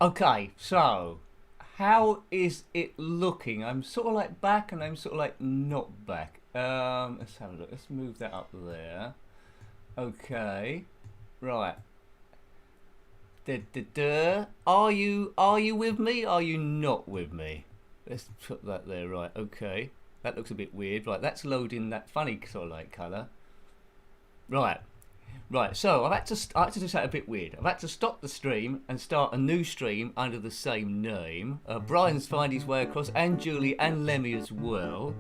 Okay, so how is it looking? I'm sort of like back and I'm sort of like not back. Let's have a look. Let's move that up there. Okay, right. Are you with me? Are you not with me? Let's put that there. Right. Okay, that looks a bit weird. Right, that's loading that funny sort of like colour. Right. Right, so I had to do something a bit weird. I've had to stop the stream and start a new stream under the same name. Brian's find his way across, and Julie and Lemmy as well.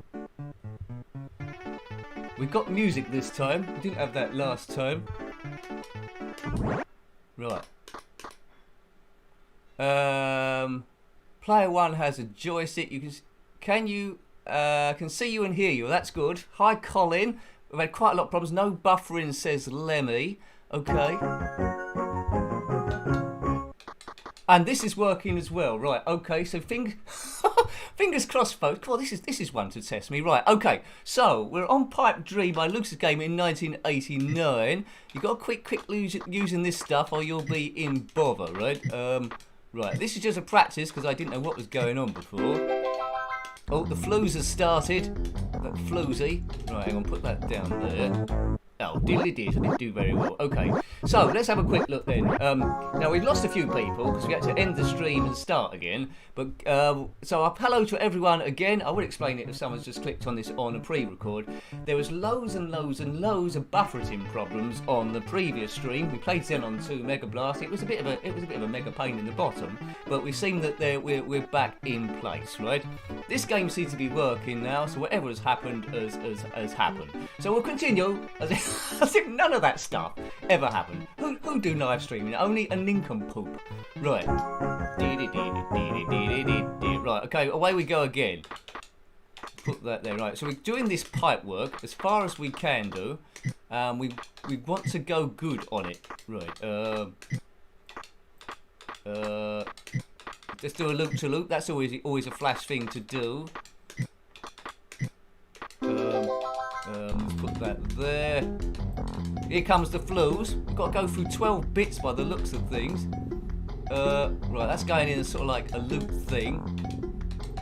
We've got music this time. We didn't have that last time. Right. Player one has a joystick. You can see you and hear you. That's good. Hi, Colin. We've had quite a lot of problems. No buffering, says Lemmy. Okay. And this is working as well. Right, okay, so fingers crossed, folks. Well, this is one to test me. Right, okay. So, we're on Pipe Dream by Lucas Game in 1989. You've got to quick using this stuff or you'll be in bother, right? Right, this is just a practice because I didn't know what was going on before. Oh, the flues has started. That floozy. Right, hang on, put that down there. Oh, diddly did. I didn't do very well. Okay, so let's have a quick look then. Now, we've lost a few people because we had to end the stream and start again. But so hello to everyone again. I would explain it if someone's just clicked on this on a pre-record. There was loads and loads and loads of buffering problems on the previous stream. We played Xenon 2 Megablast. It was a bit of a mega pain in the bottom, but we seem that we're back in place, right? This game seems to be working now, so whatever has happened has happened. So we'll continue as if none of that stuff ever happened. Who do live streaming? Only a nincompoop. Right. Right, okay, away we go again. Put that there, right. So we're doing this pipe work as far as we can do. We want to go good on it. Right. Let's do a loop to loop. That's always a flash thing to do. Let's put that there. Here comes the flues. We've got to go through 12 bits by the looks of things. Right, that's going in a sort of like a loop thing.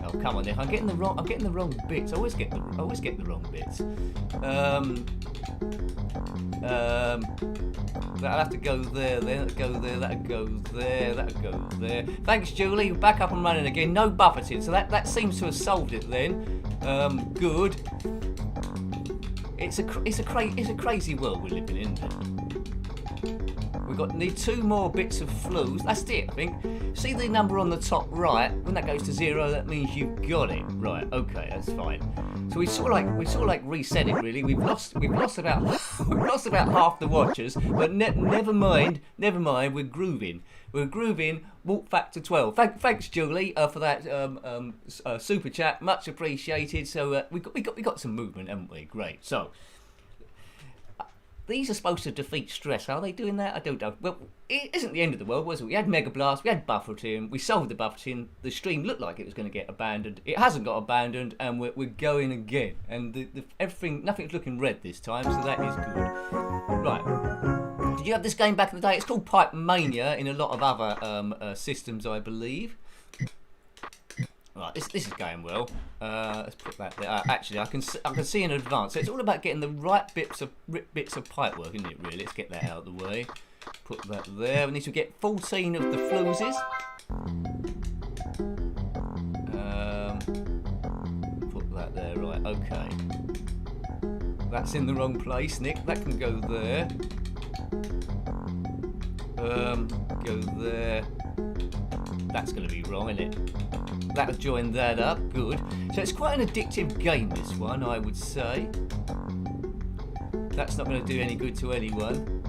Oh, come on, Nick. I'm getting the wrong bits. I always get the wrong bits. That'll have to go there, then that'll go there, that'll go there, that'll go there. Thanks, Julie. Back up and running again. No buffeting, so that seems to have solved it then. Good. It's a crazy world we're living in, isn't it? Need 2 more bits of flues. That's it, I think. See the number on the top right? When that goes to 0, that means you've got it. Right, okay, that's fine. So we sort of like reset it really. We've lost about half the watchers, but never mind. We're grooving. Walk factor 12. Thanks, Julie, for that super chat. Much appreciated. So we got some movement, haven't we? Great. So. These are supposed to defeat stress. Are they doing that? I don't know. Well, it isn't the end of the world, was it? We had Megablast, we had buffering, we solved the buffering. The stream looked like it was going to get abandoned. It hasn't got abandoned, and we're going again. And nothing's looking red this time, so that is good. Right. Did you have this game back in the day? It's called Pipe Mania in a lot of other systems, I believe. Right, this is going well. Let's put that there. Actually, I can see in advance. So it's all about getting the right bits of pipe work, isn't it? Really, let's get that out of the way. Put that there. We need to get 14 of the fluses. Put that there. Right. Okay. That's in the wrong place, Nick. That can go there. Go there. That's going to be wrong, isn't it? That'll join that up. Good. So it's quite an addictive game, this one, I would say. That's not going to do any good to anyone.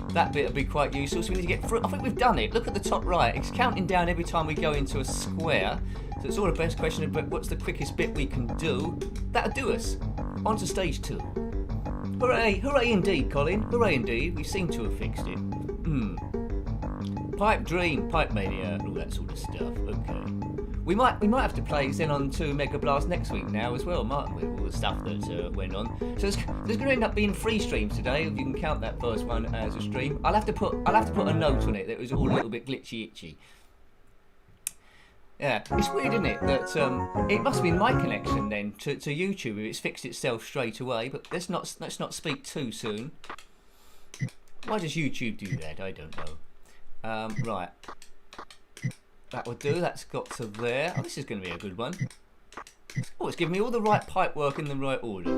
That bit will be quite useful. So we need to get through. I think we've done it. Look at the top right. It's counting down every time we go into a square. So it's all a best question about what's the quickest bit we can do. That'll do us. On to stage 2. Hooray! Hooray indeed, Colin. Hooray indeed. We seem to have fixed it. Pipe Dream, Pipe Mania, all that sort of stuff. Okay. We might have to play Xenon 2 Megablast next week now as well, might we? All the stuff that went on. So there's going to end up being 3 streams today, if you can count that first one as a stream. I'll have to put a note on it that it was all a little bit glitchy itchy. Yeah, it's weird, isn't it, that it must be my connection then to YouTube if it's fixed itself straight away. But let's not speak too soon. Why does YouTube do that? I don't know. Right. That will do. That's got to there. Oh, this is going to be a good one. Oh, it's giving me all the right pipe work in the right order.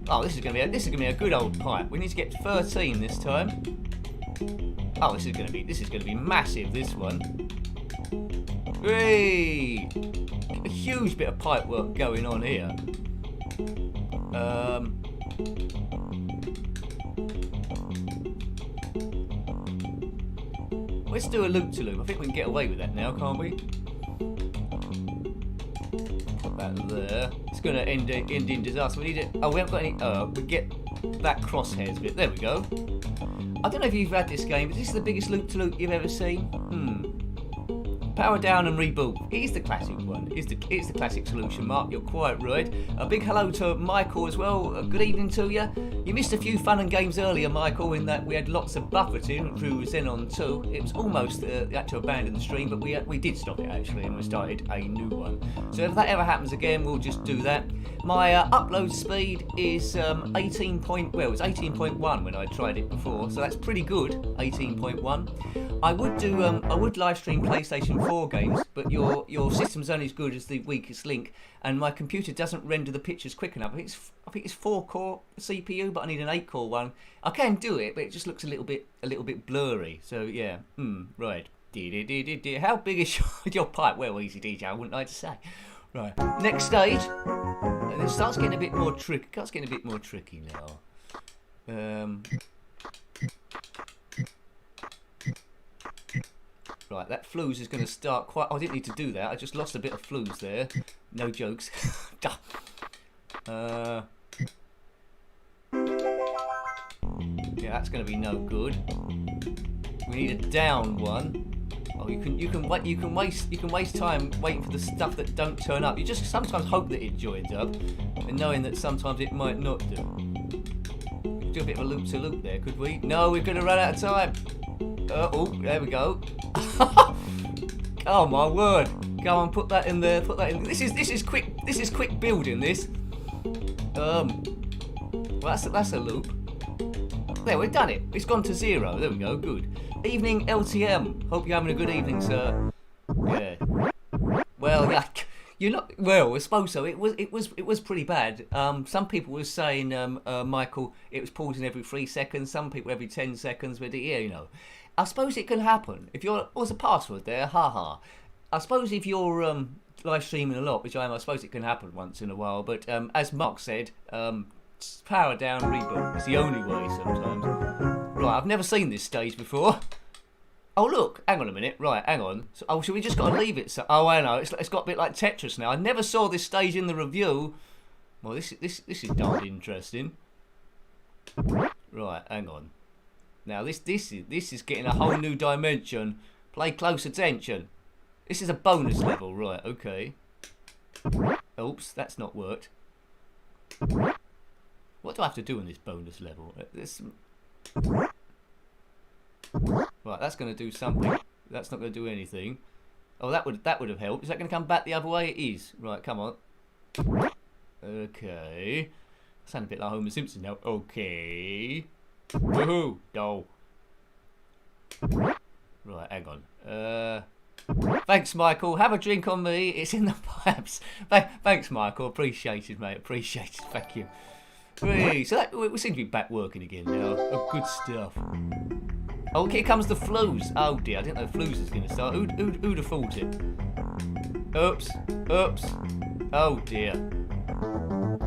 Oh, this is going to be a good old pipe. We need to get 13 this time. Oh, this is going to be massive. This one. Hey! A huge bit of pipe work going on here. Let's do a loop-to-loop. I think we can get away with that now, can't we? Put that there. It's going to end in disaster. We need it. Oh, we haven't got any. We get that crosshairs bit. There we go. I don't know if you've had this game, but this is the biggest loop-to-loop you've ever seen. Power down and reboot. It is the classic one. It's the classic solution, Mark. You're quite right. A big hello to Michael as well. Good evening to you. You missed a few fun and games earlier, Michael, in that we had lots of buffeting through Xenon 2. It was almost had to abandon the stream, but we did stop it actually, and we started a new one. So if that ever happens again, we'll just do that. My upload speed is 18.1 when I tried it before, so that's pretty good. 18.1. I would live stream PlayStation 4 games, but your system's only as good as the weakest link, and my computer doesn't render the pictures quick enough. I think it's 4-core CPU, but I need an 8-core one. I can do it, but it just looks a little bit blurry. So yeah, right. How big is your pipe? Well, easy DJ, I wouldn't like to say. Right, next stage. And it starts getting a bit more tricky. It's getting a bit more tricky now. Right, that flues is going to start quite... Oh, I didn't need to do that. I just lost a bit of flues there. No jokes. Yeah, that's going to be no good. We need a down one. Oh, you can waste time waiting for the stuff that don't turn up. You just sometimes hope that it joins up, and knowing that sometimes it might not do. Do a bit of a loop to loop there, could we? No, we're going to run out of time. Oh, there we go. Oh my word! Go on, put that in there. Put that in. This is quick. This is quick building. This. Well, that's a loop. There, we've done it. It's gone to 0. There we go. Good. Evening, LTM. Hope you're having a good evening, sir. Yeah. Well, yeah. You're not. Well, I suppose so. It was pretty bad. Some people were saying, Michael, it was pausing every 3 seconds. Some people every 10 seconds. But yeah, you know. I suppose it can happen. If you're... What's the password there? Haha. I suppose if you're live streaming a lot, which I am, I suppose it can happen once in a while. But as Mark said, power down, reboot. It's the only way sometimes. Right, I've never seen this stage before. Oh, look. Hang on a minute. Right, hang on. So, oh, should we just got to leave it? So, oh, I know. It's got a bit like Tetris now. I never saw this stage in the review. Well, this is darn interesting. Right, hang on. Now this is getting a whole new dimension. Play close attention. This is a bonus level, right? Okay. Oops, that's not worked. What do I have to do in this bonus level? Right, that's going to do something. That's not going to do anything. Oh, that would have helped. Is that going to come back the other way? It is. Right, come on. Okay. I sound a bit like Homer Simpson now. Okay. Woohoo! No. Right, hang on. Thanks, Michael. Have a drink on me. It's in the pipes. Thanks, Michael. Appreciated, mate. Appreciated. Thank you. Hey, so we seem to be back working again now. Oh, good stuff. Oh, here comes the flues. Oh dear, I didn't know flues was going to start. Who'd have thought it? Oops. Oops. Oh dear.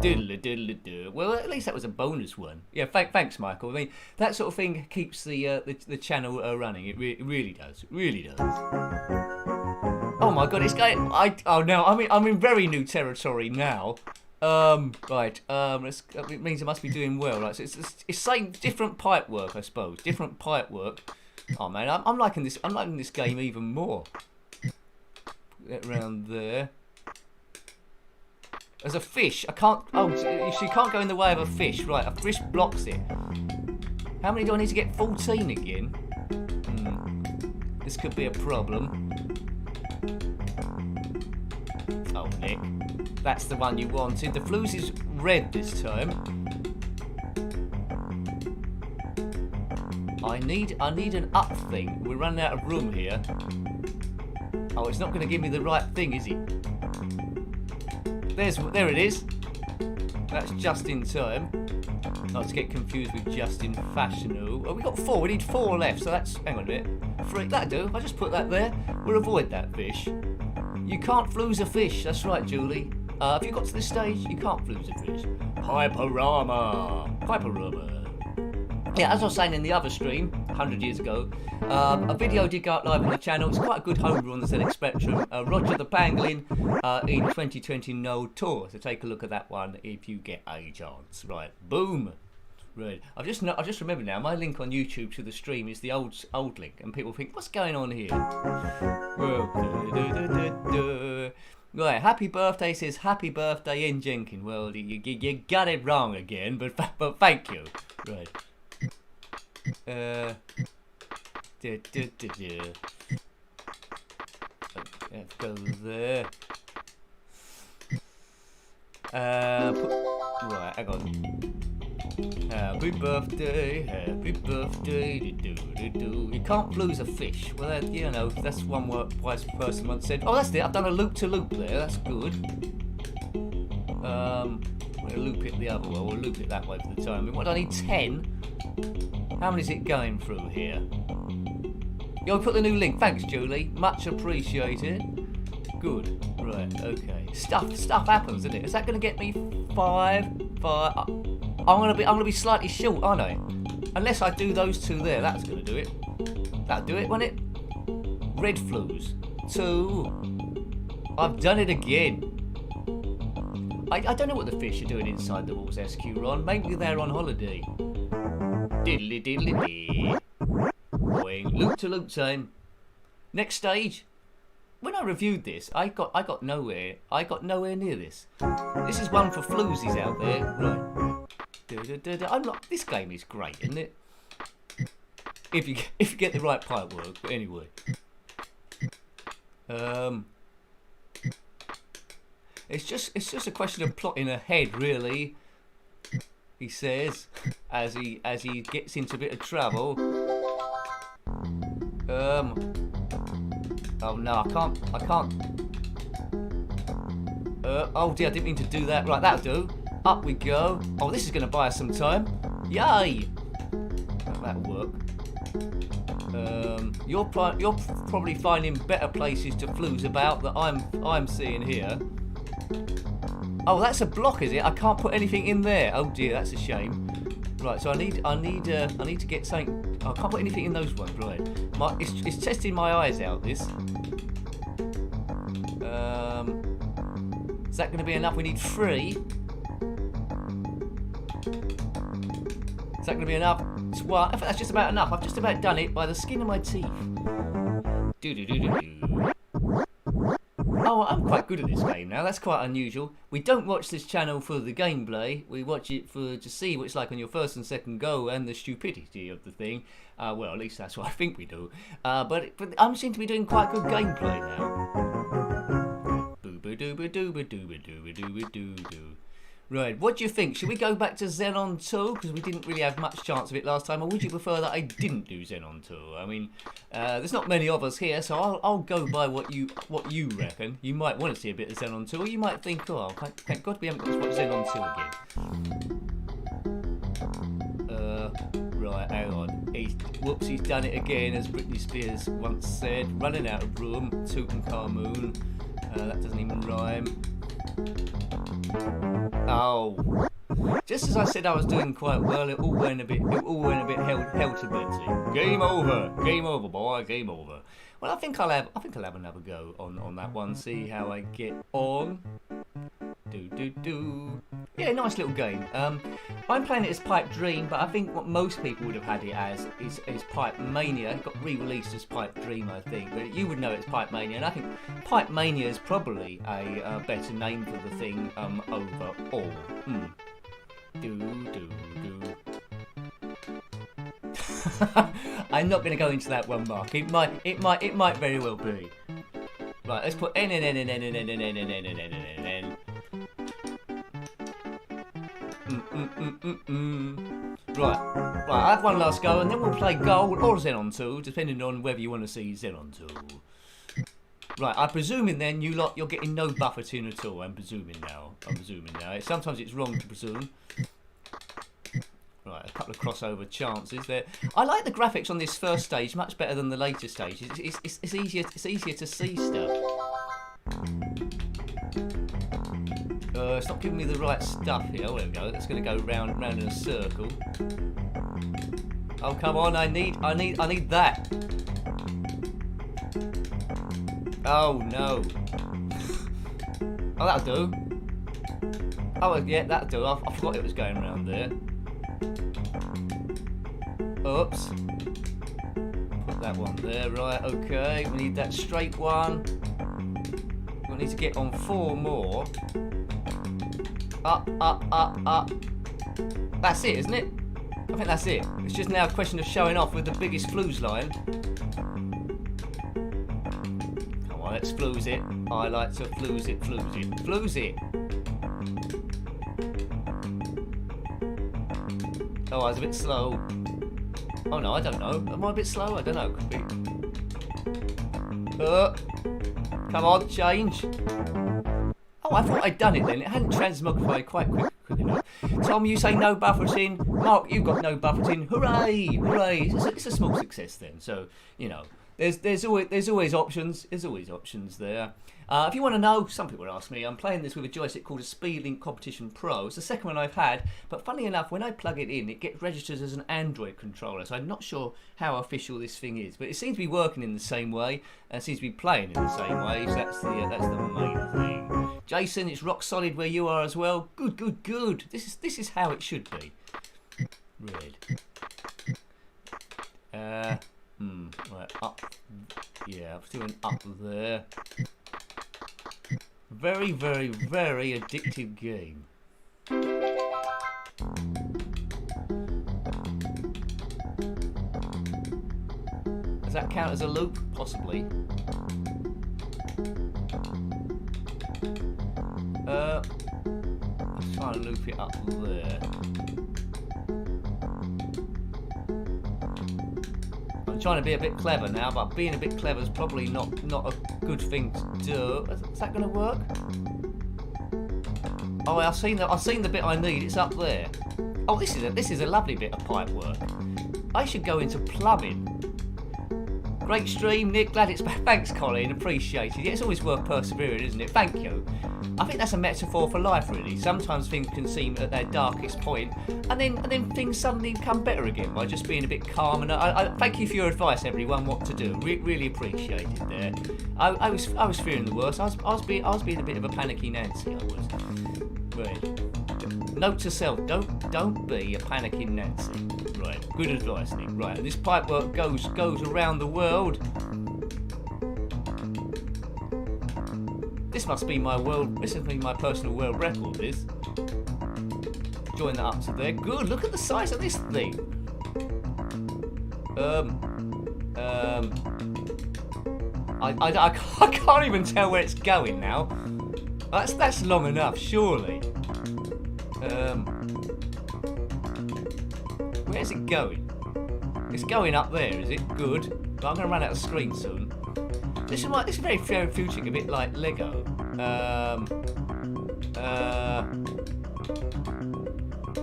Diddle-a-diddle-a-do. Well, at least that was a bonus one. Yeah, thanks, Michael. I mean, that sort of thing keeps the channel running. It really does. It really does. Oh my God, it's going. I'm in very new territory now. Right. It means I must be doing well. Right. So it's saying different pipe work, I suppose. Different pipe work. Oh man, I'm liking this. I'm liking this game even more. Get round there. There's a fish. I can't. Oh, so you can't go in the way of a fish. Right, a fish blocks it. How many do I need to get? 14 again. This could be a problem. Oh, Nick. That's the one you wanted. The flues is red this time. I need an up thing. We're running out of room here. Oh, it's not going to give me the right thing, is it? There it is. That's just in time. Not to get confused with Justin Fashiono. Oh, we got 4. We need 4 left. So that's, hang on a minute. 3. That'll do. If I just put that there, we'll avoid that fish. You can't flooze a fish. That's right, Julie. If you got to this stage, you can't flooze a fish. Piperama. Piperama. Yeah, as I was saying in the other stream, 100 years ago, a video did go up live on the channel. It's quite a good homebrew on the ZX Spectrum. Roger the Pangolin in 2020 No Tour. So take a look at that one if you get a chance. Right, boom. Right. I've just remembered now. My link on YouTube to the stream is the old link, and people think, what's going on here? Right, happy birthday says happy birthday Njenkin. Well, you got it wrong again, but thank you. Right. Let's go there. Right, hang on. Happy birthday, do. You can't lose a fish. Well, you know, that's one wise person once said. Oh, that's it. I've done a loop-to-loop there. That's good. I'm going to loop it the other way. We'll loop it that way for the time. What do I need? 10? How many is it going through here? You'll put the new link. Thanks, Julie. Much appreciated. Good. Right. Okay. Stuff happens, isn't it? Is that going to get me 5? I'm gonna be slightly short, aren't I? Unless I do those 2 there. That's going to do it. That'll do it, won't it? Red flues. 2. I've done it again. I don't know what the fish are doing inside the walls, SQ Ron. Maybe they're on holiday. Diddly diddly dee. Boing. Loop to loop time. Next stage. When I reviewed this, I got nowhere. I got nowhere near this. This is one for floozies out there. Right. I'm not. This game is great, isn't it? If you get the right pipe work. But anyway. It's just a question of plotting ahead, really. He says, as he gets into a bit of trouble. Oh no, I can't. Oh dear, I didn't mean to do that. Right, that'll do. Up we go. Oh, this is going to buy us some time. Yay! That'll work. You're probably finding better places to flooze about that I'm seeing here. Oh, that's a block, is it? I can't put anything in there. Oh dear, that's a shame. Right, so I need to get something. I can't put anything in those ones. Right, it's testing my eyes out. This. Is that going to be enough? We need 3. Is that going to be enough? It's 1. I think that's just about enough. I've just about done it by the skin of my teeth. Oh, I'm quite good at this game now. That's quite unusual. We don't watch this channel for the gameplay. We watch it to see what it's like on your first and second go and the stupidity of the thing. Well, at least that's what I think we do. But I seem to be doing quite good gameplay now. Right, what do you think? Should we go back to Xenon 2? Because we didn't really have much chance of it last time. Or would you prefer that I didn't do Xenon 2? I mean, there's not many of us here, so I'll go by what you reckon. You might want to see a bit of Xenon 2, or you might think, oh, thank God we haven't got to watch Xenon 2 again. Right, hang on. Whoops, he's done it again, as Britney Spears once said. Running out of room, Tutankhamun. That doesn't even rhyme. Oh, just as I said I was doing quite well, it all went a bit hell to Betsy. Game over, boy, game over. Well, I think I'll have another go on that one. See how I get on. Yeah, nice little game. I'm playing it as Pipe Dream, but I think what most people would have had it as is Pipe Mania. It got re-released as Pipe Dream, I think, but you would know it's Pipe Mania, and I think Pipe Mania is probably a better name for the thing overall. I'm not going to go into that one, Mark. It might very well be. Right, let's put N. Right, I have one last go, and then we'll play Gold or Xenon 2, depending on whether you want to see Xenon 2. Right, I'm presuming then you're getting no buffeting at all. I'm presuming now. Sometimes it's wrong to presume. Right, a couple of crossover chances there. I like the graphics on this first stage much better than the later stages. It's easier to see stuff. It's not giving me the right stuff here. There we go. It's going to go round in a circle. Oh, come on! I need that. Oh no! Oh, that'll do. Oh yeah, that'll do. I forgot it was going around there. Oops. Put that one there. Right. Okay. We need that straight one. We need to get on 4 more. Up. That's it, isn't it? I think that's it. It's just now a question of showing off with the biggest flues line. Come on, let's flues it. I like to flues it. Oh, I was a bit slow. Oh no, I don't know. Am I a bit slow? I don't know. Could be. Come on, change. Oh, I thought I'd done it then. It hadn't transmogrified quite quick enough. Tom, you say no buffeting. Mark, you've got no buffeting. Hooray! It's a small success then. So, you know, there's always options. There's always options there. If you want to know, some people ask me, I'm playing this with a joystick called a Speedlink Competition Pro. It's the second one I've had, but funny enough, when I plug it in, it gets registered as an Android controller, so I'm not sure how official this thing is, but it seems to be working in the same way, and seems to be playing in the same way, so that's the main thing. Jason, it's rock solid where you are as well. Good. This is how it should be. Red. Right, up. Yeah, I'm doing up there. Very addictive game. Does that count as a loop? Possibly. Let's try and loop it up there. I'm trying to be a bit clever now, but being a bit clever is probably not a good thing to do. Is that going to work? Oh, I've seen the bit I need. It's up there. Oh, this is a lovely bit of pipe work. I should go into plumbing. Great stream, Nick. Glad it's back. Thanks, Colin. Appreciated. Yeah, it's always worth persevering, isn't it? Thank you. I think that's a metaphor for life, really. Sometimes things can seem at their darkest point, and then things suddenly become better again by just being a bit calm. And I thank you for your advice, everyone. What to do? Really appreciate it. There. I was fearing the worst. I was being a bit of a panicky Nancy. I was. Right. Note to self: don't be a panicking Nancy. Right. Good advice, Nick. Right. And this pipe work goes around the world. This must be my personal world record, this. Join that up to there. Good, look at the size of this thing. I can't even tell where it's going now. That's long enough, surely. Where's it going? It's going up there, is it? Good. But I'm going to run out of screen soon. This is very therapeutic, a bit like Lego.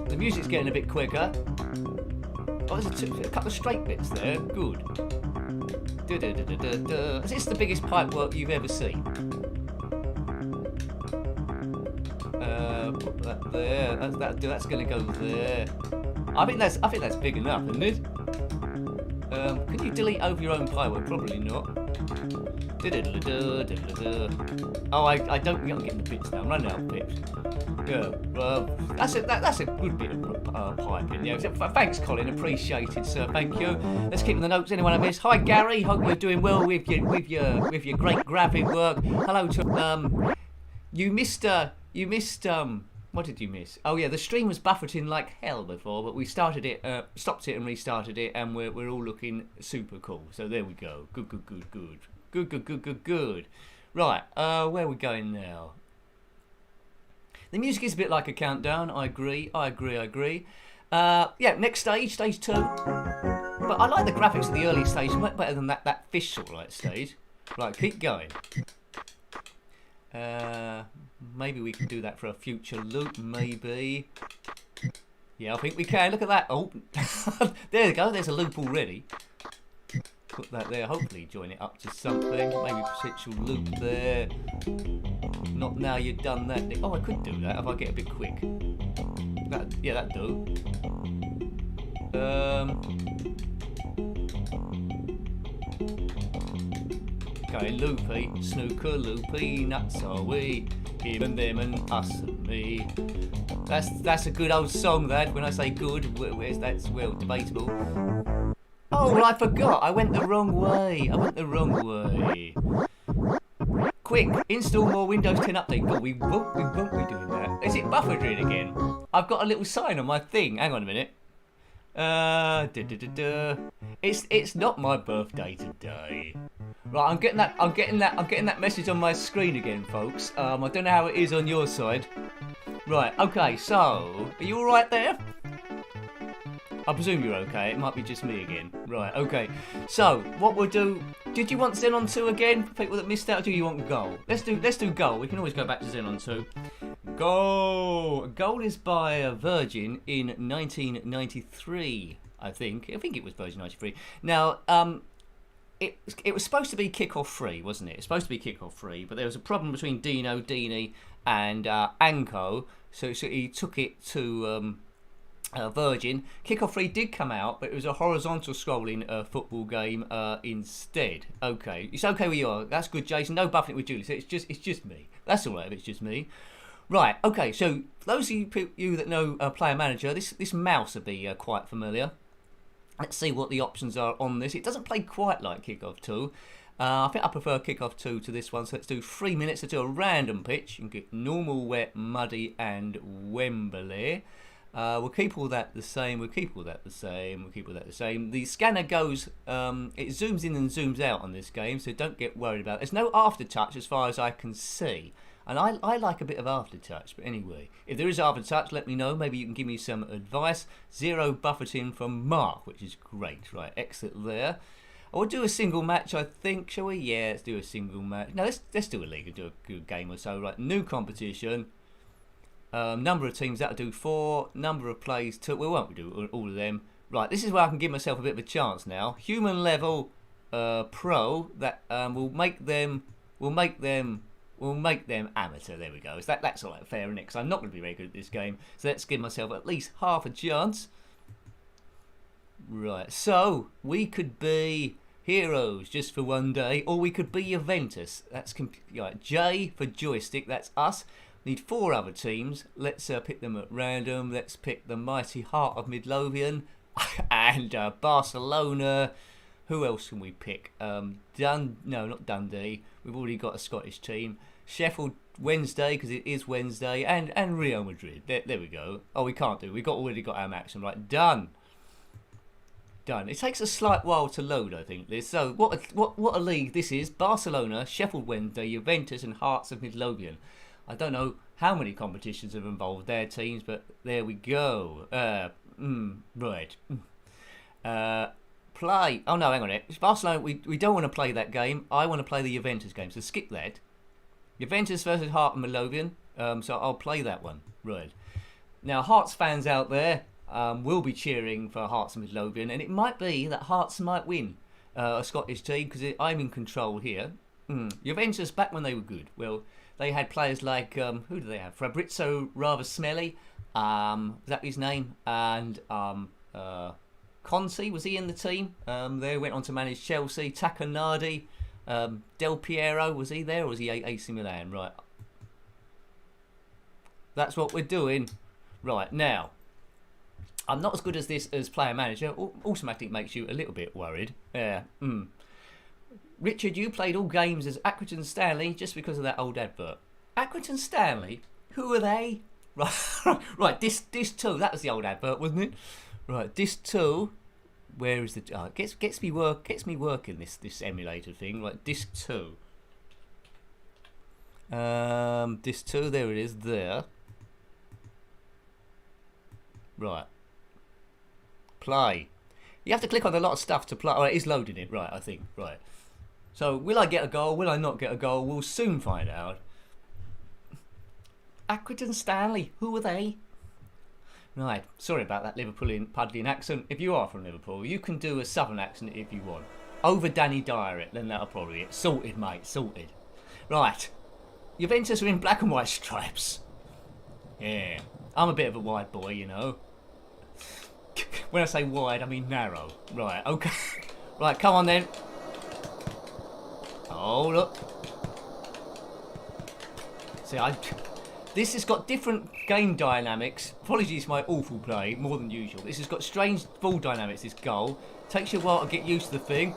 The music's getting a bit quicker. Oh, there's a couple of straight bits there. Good. Is this the biggest pipe work you've ever seen? Put that there. That's going to go there. I think that's big enough, isn't it? Can you delete over your own pipe work? Probably not. Oh, I don't think I'm getting the bits now. I'm running out of bits. Yeah, that's a good bit of piping. Yeah, thanks, Colin. Appreciated, sir. Thank you. Let's keep the notes. Anyone I miss? Hi, Gary. Hope you're doing well with your great graphic work. Hello to you missed what did you miss? Oh yeah, the stream was buffeting like hell before, but we started it, stopped it and restarted it, and we're all looking super cool. So there we go. Good. Right, where are we going now? The music is a bit like a countdown. I agree. Yeah, next stage 2. But I like the graphics of the early stage much better than that fish sort of like stage. Right, keep going. Maybe we can do that for a future loop, maybe. Yeah, I think we can. Look at that. Oh, there we go. There's a loop already. Put that there. Hopefully join it up to something. Maybe potential loop there. Not now you've done that. Oh, I could do that if I get a bit quick. Yeah, that'd do. Going loopy, snooker, loopy, nuts are we, him and them and us and me. That's a good old song, that. When I say good, where's that's well debatable. Oh, well, I forgot. I went the wrong way. Quick, install more Windows 10 update. God, we won't be doing that. Is it buffering again? I've got a little sign on my thing. Hang on a minute. It's not my birthday today. Right, I'm getting that message on my screen again, folks. I don't know how it is on your side. Right, okay, so are you alright there? I presume you're okay. It might be just me again. Right, okay. So what we'll do. Did you want Xenon 2 again for people that missed out, or do you want Goal? Let's do Goal. We can always go back to Xenon 2. Goal. Goal is by Virgin in 1993, I think. I think it was Virgin 93. Now, it was supposed to be kickoff free, wasn't it? It's supposed to be kickoff free, but there was a problem between Dini, and Anko, so he took it to Virgin. Kickoff free did come out, but it was a horizontal scrolling football game instead. Okay, it's okay with you. That's good, Jason. No buffing it with Julie. So it's just me. That's all right if it's just me. Right. Okay. So for those of you that know Player Manager, this mouse will be quite familiar. Let's see what the options are on this. It doesn't play quite like Kickoff 2. I think I prefer Kickoff 2 to this one. So let's do 3 minutes. Let's do a random pitch. You can get normal, wet, muddy, and Wembley. We'll keep all that the same. The scanner goes, it zooms in and zooms out on this game, so don't get worried about it. There's no aftertouch as far as I can see. And I like a bit of aftertouch, but anyway, if there is aftertouch, let me know. Maybe you can give me some advice. 0 buffeting from Mark, which is great. Right, exit there. I will do a single match, I think, shall we? Yeah, let's do a single match. No, let's do a league and do a good game or so. Right, new competition. Number of teams, that'll do 4. Number of plays, 2. We won't do all of them. Right, this is where I can give myself a bit of a chance now. Human level pro, that will make them amateur. There we go. So that's all right, fair, isn't it? Because I'm not going to be very good at this game. So let's give myself at least half a chance. Right, so we could be Heroes just for one day, or we could be Juventus. That's right. J for joystick. That's us. Need 4 other teams. Let's pick them at random. Let's pick the mighty Heart of Midlothian and Barcelona. Who else can we pick? No, not Dundee. We've already got a Scottish team. Sheffield Wednesday, because it is Wednesday, and Real Madrid. There we go. Oh, we can't do. We've already got our maximum. Right, done. It takes a slight while to load, I think. This. So what a league this is. Barcelona, Sheffield Wednesday, Juventus, and Hearts of Midlothian. I don't know how many competitions have involved their teams, but there we go. Right. Play. Oh no, hang on it. It's Barcelona. We don't want to play that game. I want to play the Juventus game. So skip that. Juventus versus Heart of Midlothian. So I'll play that one. Right. Now Hearts fans out there will be cheering for Hearts of Midlothian, and it might be that Hearts might win a Scottish team because I'm in control here. Juventus back when they were good. Well, they had players like who do they have? Fabrizio Ravasmelli. Was that his name? And Conti, was he in the team? They went on to manage Chelsea. Takanadi. Del Piero, was he there or was he AC Milan? Right. That's what we're doing. Right, now. I'm not as good as this as player manager. Automatic makes you a little bit worried. Yeah. Richard, you played all games as Accrington Stanley just because of that old advert. Accrington Stanley? Who are they? Right, Disc 2. That was the old advert, wasn't it? Right, Disc 2. Where is the... Oh, gets me working, this emulator thing. Right, Disc 2. Disc 2, there it is, there. Right. Play. You have to click on a lot of stuff to play. Oh, it is loading it, right, I think. Right. So, will I get a goal? Will I not get a goal? We'll soon find out. Accrington Stanley, who are they? Right, sorry about that Liverpoolian Pudlian accent. If you are from Liverpool, you can do a southern accent if you want. Over Danny Dyer it, then that'll probably be it. Sorted, mate, sorted. Right. Juventus are in black and white stripes. Yeah. I'm a bit of a wide boy, you know. When I say wide, I mean narrow. Right, okay. Right, come on then. Oh, look. See, this has got different game dynamics. Apologies for my awful play, more than usual. This has got strange ball dynamics, this goal. Takes you a while to get used to the thing.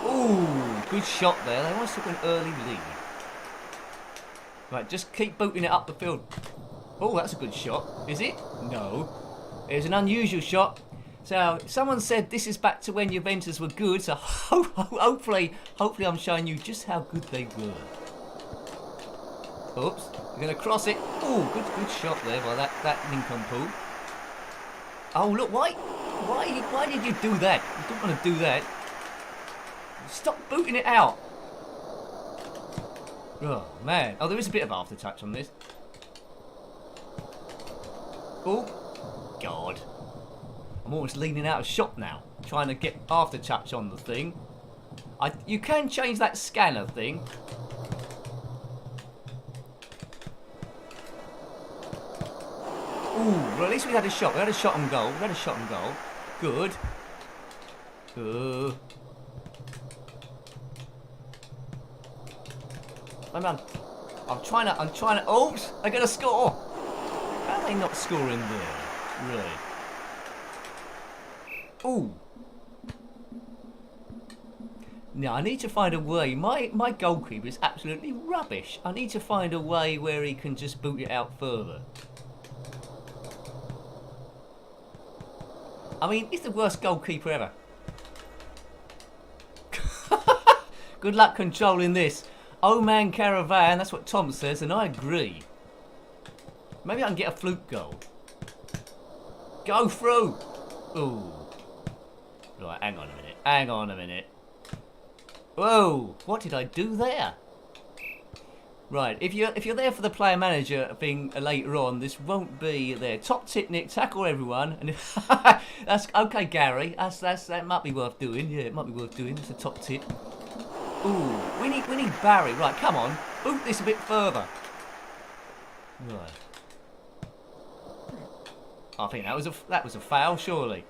Ooh, good shot there. They almost took an early lead. Right, just keep booting it up the field. Oh, that's a good shot. Is it? No. It was an unusual shot. So, someone said this is back to when Juventus were good, so hopefully I'm showing you just how good they were. Oops, we're going to cross it. Oh, good shot there by that nincompoop. Oh, look, why did you do that? You don't want to do that. Stop booting it out. Oh, man. Oh, there is a bit of aftertouch on this. Oh, God. I'm almost leaning out of shot now, trying to get aftertouch on the thing. You can change that scanner thing. Ooh, well, at least we had a shot. We had a shot on goal. Good. I'm trying to. Oops! They're gonna score. How are they not scoring there? Really? Ooh. Now I need to find a way. My goalkeeper is absolutely rubbish. I need to find a way where he can just boot it out further. I mean, he's the worst goalkeeper ever. Good luck controlling this. Oh man, Caravan, that's what Tom says, and I agree. Maybe I can get a fluke goal. Go through. Ooh. Right, hang on a minute. Whoa, what did I do there? Right, if you're there for the player manager thing later on, this won't be there. Top tip, Nick, tackle everyone. And that's okay, Gary. That might be worth doing. Yeah, it might be worth doing. It's a top tip. Ooh, we need Barry. Right, come on, boot this a bit further. Right. I think that was a foul, surely.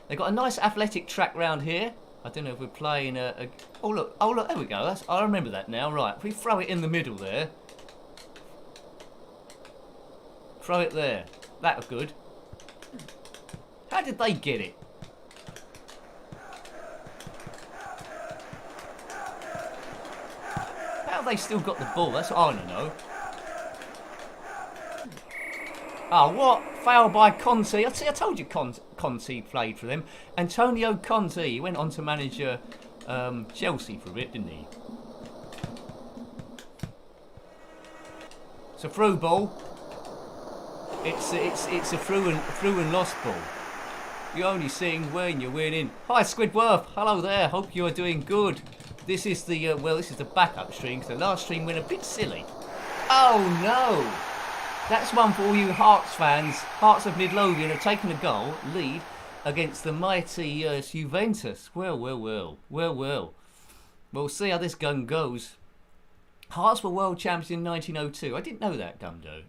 They've got a nice athletic track round here. I don't know if we're playing a... Oh look, there we go. I remember that now. Right, if we throw it in the middle there. Throw it there. That was good. How did they get it? How have they still got the ball? That's what I want to know. Oh, what? Foul by Conte. I told you Conte played for them. Antonio Conte. He went on to manage Chelsea for a bit, didn't he? It's a through ball. It's a through and lost ball. You're only seeing when you're winning. Hi Squidworth. Hello there. Hope you are doing good. This is the this is the backup stream. Cause the last stream went a bit silly. Oh no. That's one for all you Hearts fans. Hearts of Midlothian have taken a goal lead against the mighty Juventus. Well. We'll see how this gun goes. Hearts were world champions in 1902. I didn't know that, Gumdo.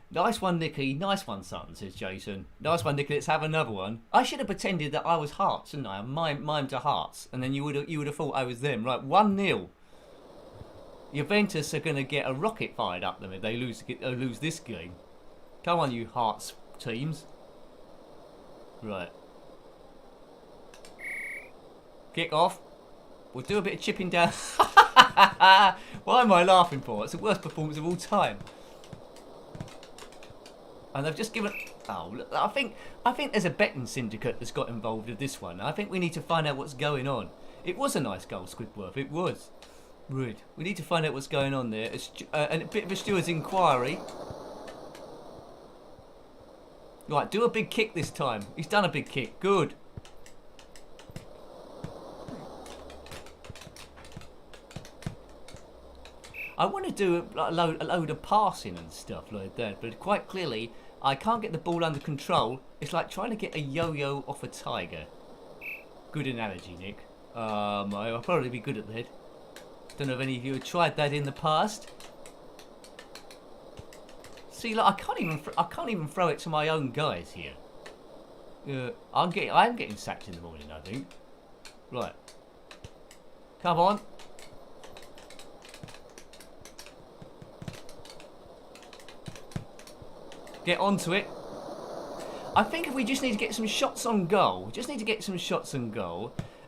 Nice one, Nicky. Nice one, son, says Jason. Nice one, Nicky. Let's have another one. I should have pretended that I was Hearts, shouldn't I? Mime to Hearts. And then you would have thought I was them. Right, 1-0. Juventus are going to get a rocket fired up them if they lose this game. Come on, you Hearts teams. Right. Kick off. We'll do a bit of chipping down. Why am I laughing for? It's the worst performance of all time. And they've just given... Oh, look, I think there's a betting syndicate that's got involved with this one. I think we need to find out what's going on. It was a nice goal, Squidworth. It was. Rude. We need to find out what's going on there. It's a bit of a steward's inquiry. Right, do a big kick this time. He's done a big kick. Good. I want to do a load of passing and stuff like that, but quite clearly I can't get the ball under control. It's like trying to get a yo-yo off a tiger. Good analogy, Nick. I'll probably be good at that. Don't know if any of you have tried that in the past. See, look, I can't even throw it to my own guys here. I'm getting sacked in the morning, I think. Right. Come on. Get onto it. I think if we just need to get some shots on goal.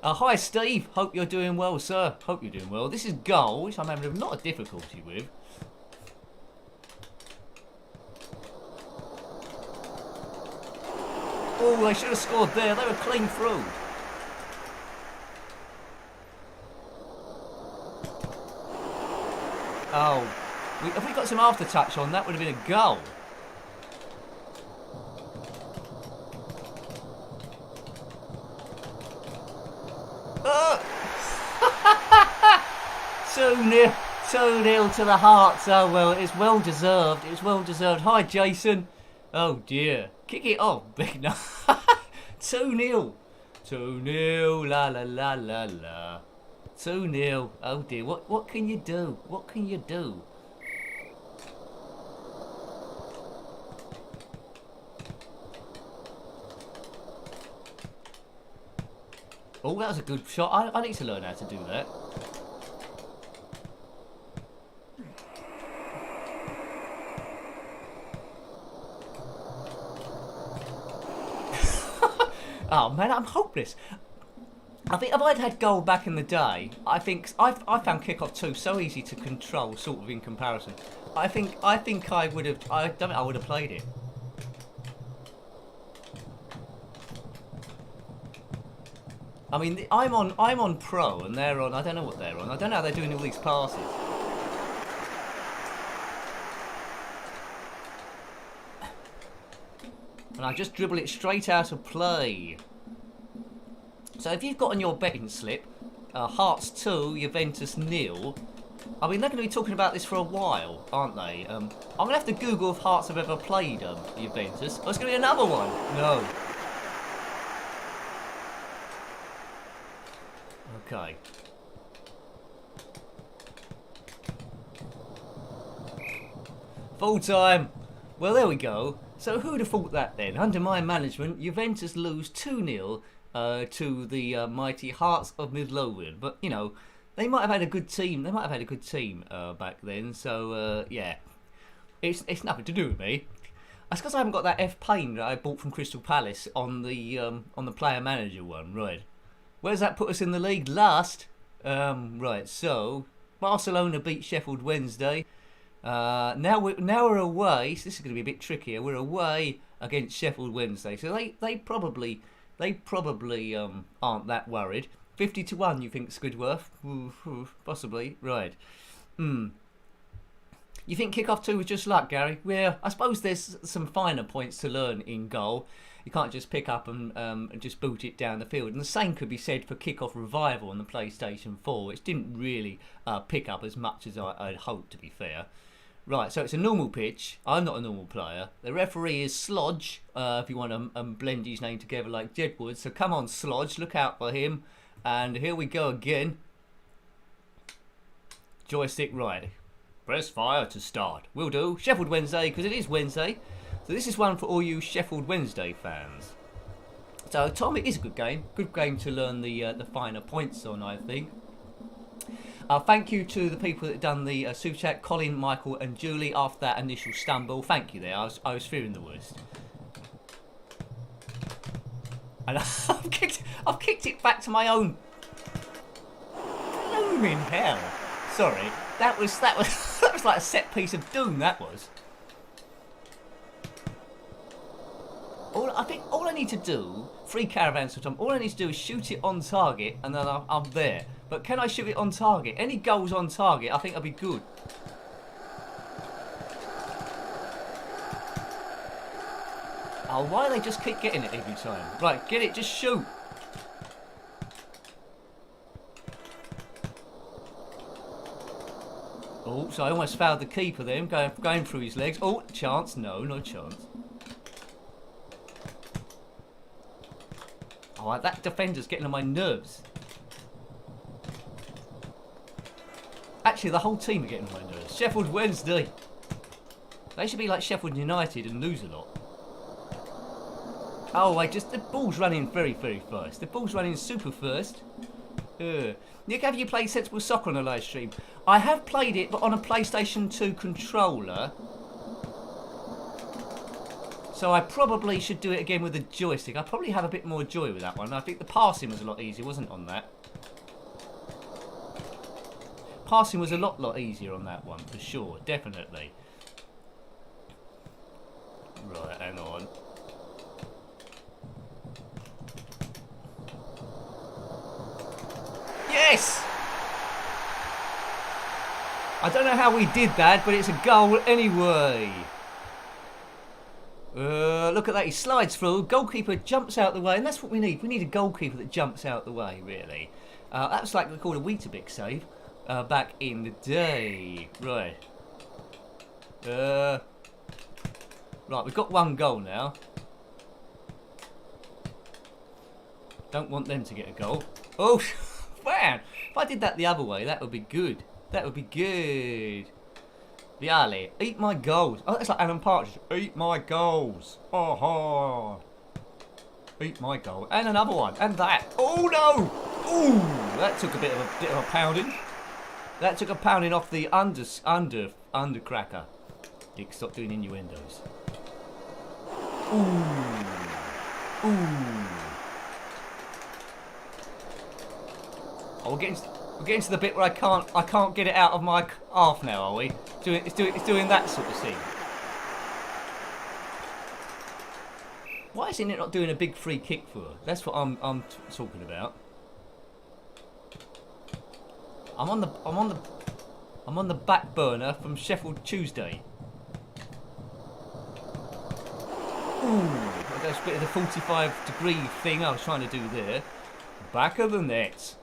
Hi, Steve. Hope you're doing well, sir. Hope you're doing well. This is goal, which I'm having a lot of difficulty with. Oh, they should have scored there. They were clean through. Oh. If we got some after-touch on, that would have been a goal. Oh. 2-0 to the Hearts. Oh, well, it's well deserved. It's well deserved. Hi, Jason. Oh, dear. Kick it off. Big no. 2-0. 2-0. La, la, la, la, la. 2-0. Oh, dear. What can you do? What can you do? Oh, that was a good shot. I need to learn how to do that. Oh man, I'm hopeless. I think if I'd had goal back in the day, I found kickoff 2 so easy to control, sort of in comparison. I think I would have. I would have played it. I mean, I'm on pro and they're on. I don't know what they're on. I don't know how they're doing all these passes. And I just dribble it straight out of play. So if you've got on your betting slip, Hearts 2, Juventus 0. I mean, they're going to be talking about this for a while, aren't they? I'm going to have to Google if Hearts have ever played Juventus. Oh, it's going to be another one. No. Okay. Full time. Well, there we go. So who'd have thought that then? Under my management, Juventus lose 2-0 to the mighty Hearts of Midlothian. But, you know, they might have had a good team. They might have had a good team back then. So, yeah. It's nothing to do with me. That's because I haven't got that F Payne that I bought from Crystal Palace on the player manager one. Right. Where does that put us in the league? Last. Right, so Barcelona beat Sheffield Wednesday. Now we're away. So this is going to be a bit trickier. We're away against Sheffield Wednesday, so they probably aren't that worried. 50-1, you think, Squidworth? Possibly, right. You think kickoff 2 was just luck, Gary? Well, I suppose there's some finer points to learn in goal. You can't just pick up and just boot it down the field. And the same could be said for Kickoff Revival on the PlayStation 4, which didn't really pick up as much as I'd hoped, to be fair. Right, so it's a normal pitch. I'm not a normal player. The referee is Slodge, if you want to blend his name together like Jedward. So come on, Slodge, look out for him. And here we go again. Joystick right. Press fire to start. Will do. Sheffield Wednesday, because it is Wednesday. So this is one for all you Sheffield Wednesday fans. So, Tom, it is a good game. Good game to learn the finer points on, I think. Thank you to the people that done the super chat, Colin, Michael and Julie, after that initial stumble. Thank you there. I was fearing the worst. And I've kicked it back to my own blooming hell. Sorry. That was like a set piece of doom, that was. I think all I need to do, 3 caravans for Tom, all I need to do is shoot it on target and then I'm there. But can I shoot it on target? Any goals on target, I think that'd be good. Oh, why do they just keep getting it every time? Right, get it, just shoot. Oh, so I almost fouled the keeper there, going through his legs. Oh, chance, no chance. Oh, that defender's getting on my nerves. Actually, the whole team are getting on my nerves. Sheffield Wednesday. They should be like Sheffield United and lose a lot. Oh, the ball's running very, very fast. The ball's running super fast. Nick, have you played Sensible Soccer on a live stream? I have played it, but on a PlayStation 2 controller. So I probably should do it again with a joystick. I probably have a bit more joy with that one. I think the passing was a lot easier, wasn't it, on that? Passing was a lot easier on that one, for sure. Definitely. Right, hang on. Yes! I don't know how we did that, but it's a goal anyway. Look at that, he slides through, goalkeeper jumps out the way, and that's what we need. We need a goalkeeper that jumps out the way, really. That was like called a Weetabix save back in the day. Right. Right, we've got 1 goal now. Don't want them to get a goal. Oh, man! If I did that the other way, that would be good. That would be good. Viale, eat my goals. Oh, that's like Alan Partridge. Eat my goals. Oh, eat my goal. And another one. And that. Oh no! Ooh, that took a bit of a pounding. That took a pounding off the undercracker. Dick, stop doing innuendos. Ooh. Oh, we're getting to the bit where I can't get it out of my half now, are we? It's doing that sort of thing. Why isn't it not doing a big free kick for? That's what I'm talking about. I'm on the back burner from Sheffield Tuesday. Ooh, that's a bit of the 45-degree thing I was trying to do there. Back of the net.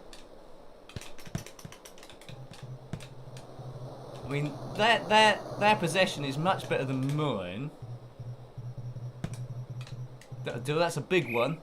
I mean, their possession is much better than mine. That's a big one,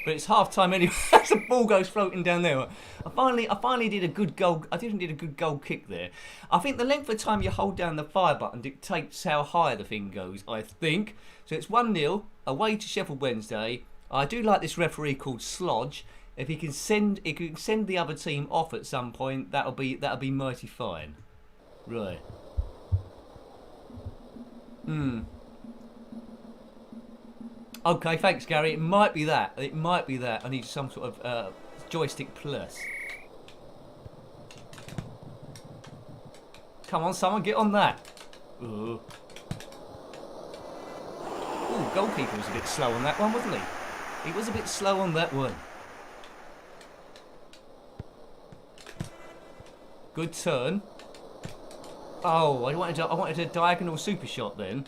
but it's half time anyway. The ball goes floating down there. I finally did a good goal. I did a good goal kick there. I think the length of time you hold down the fire button dictates how high the thing goes. I think so. It's 1-0 away to Sheffield Wednesday. I do like this referee called Slodge. If he can send the other team off at some point, that'll be mighty fine. Right. Okay, thanks, Gary. It might be that. I need some sort of joystick plus. Come on, someone get on that. Ooh, goalkeeper was a bit slow on that one, wasn't he? He was a bit slow on that one. Good turn. Oh, I wanted a diagonal super shot then.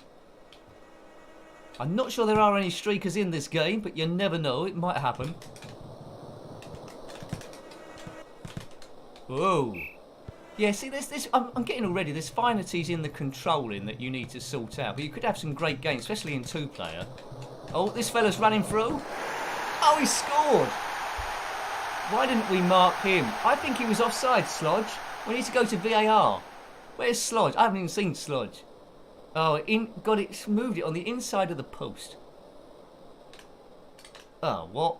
I'm not sure there are any streakers in this game, but you never know. It might happen. Whoa. Yeah, see, I'm getting already. There's finities in the controlling that you need to sort out. But you could have some great games, especially in 2-player. Oh, this fella's running through. Oh, he scored. Why didn't we mark him? I think he was offside, Slodge. We need to go to VAR. Where's Slodge? I haven't even seen Slodge. Oh, God, it's moved it on the inside of the post. Oh, what?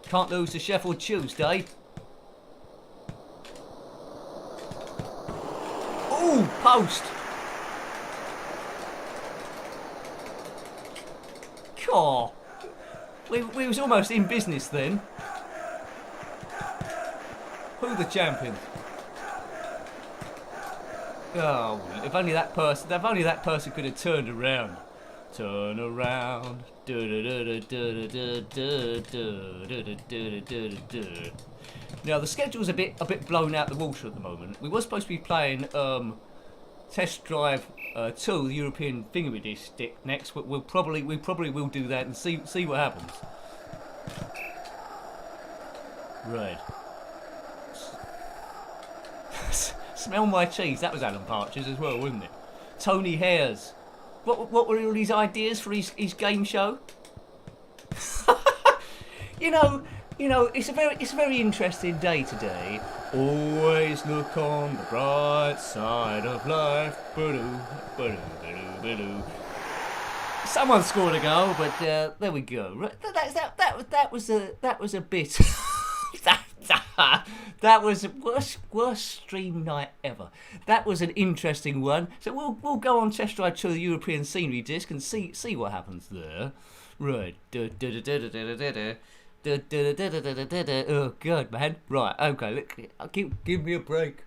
Can't lose to Sheffield Tuesday. Ooh, post. God. We was almost in business then. Who the champion? Oh, if only that person could have turned around. Turn around. Now the schedule's a bit blown out the water at the moment. We were supposed to be playing Test Drive 2, the European Fingery Stick next, but we probably will do that and see what happens. Right. Smell my cheese. That was Alan Partridge as well, wasn't it? Tony Hares. What were all his ideas for his game show? you know, it's a very interesting day today. Always look on the bright side of life. Someone scored a goal, but there we go. That was a bit. That was the worst stream night ever. That was an interesting one. So we'll go on Test Drive to the European Scenery Disc and see what happens there. Right. Oh God, man. Right. Okay. Look, give me a break.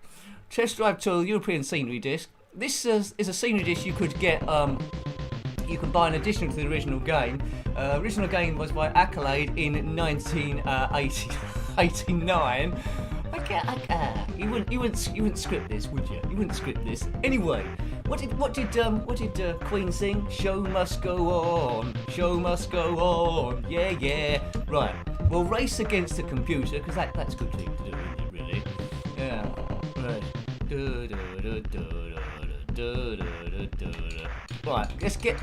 Test Drive to the European Scenery Disc. This is a scenery disc you could get. You can buy an addition to the original game. Original game was by Accolade in 1989. You wouldn't script this, would you? You wouldn't script this. Anyway, what did Queen sing? Show must go on. Show must go on. Yeah. Right. We'll race against the computer because that's a good thing to do, isn't it? Really? Yeah. Right. Right, let's get.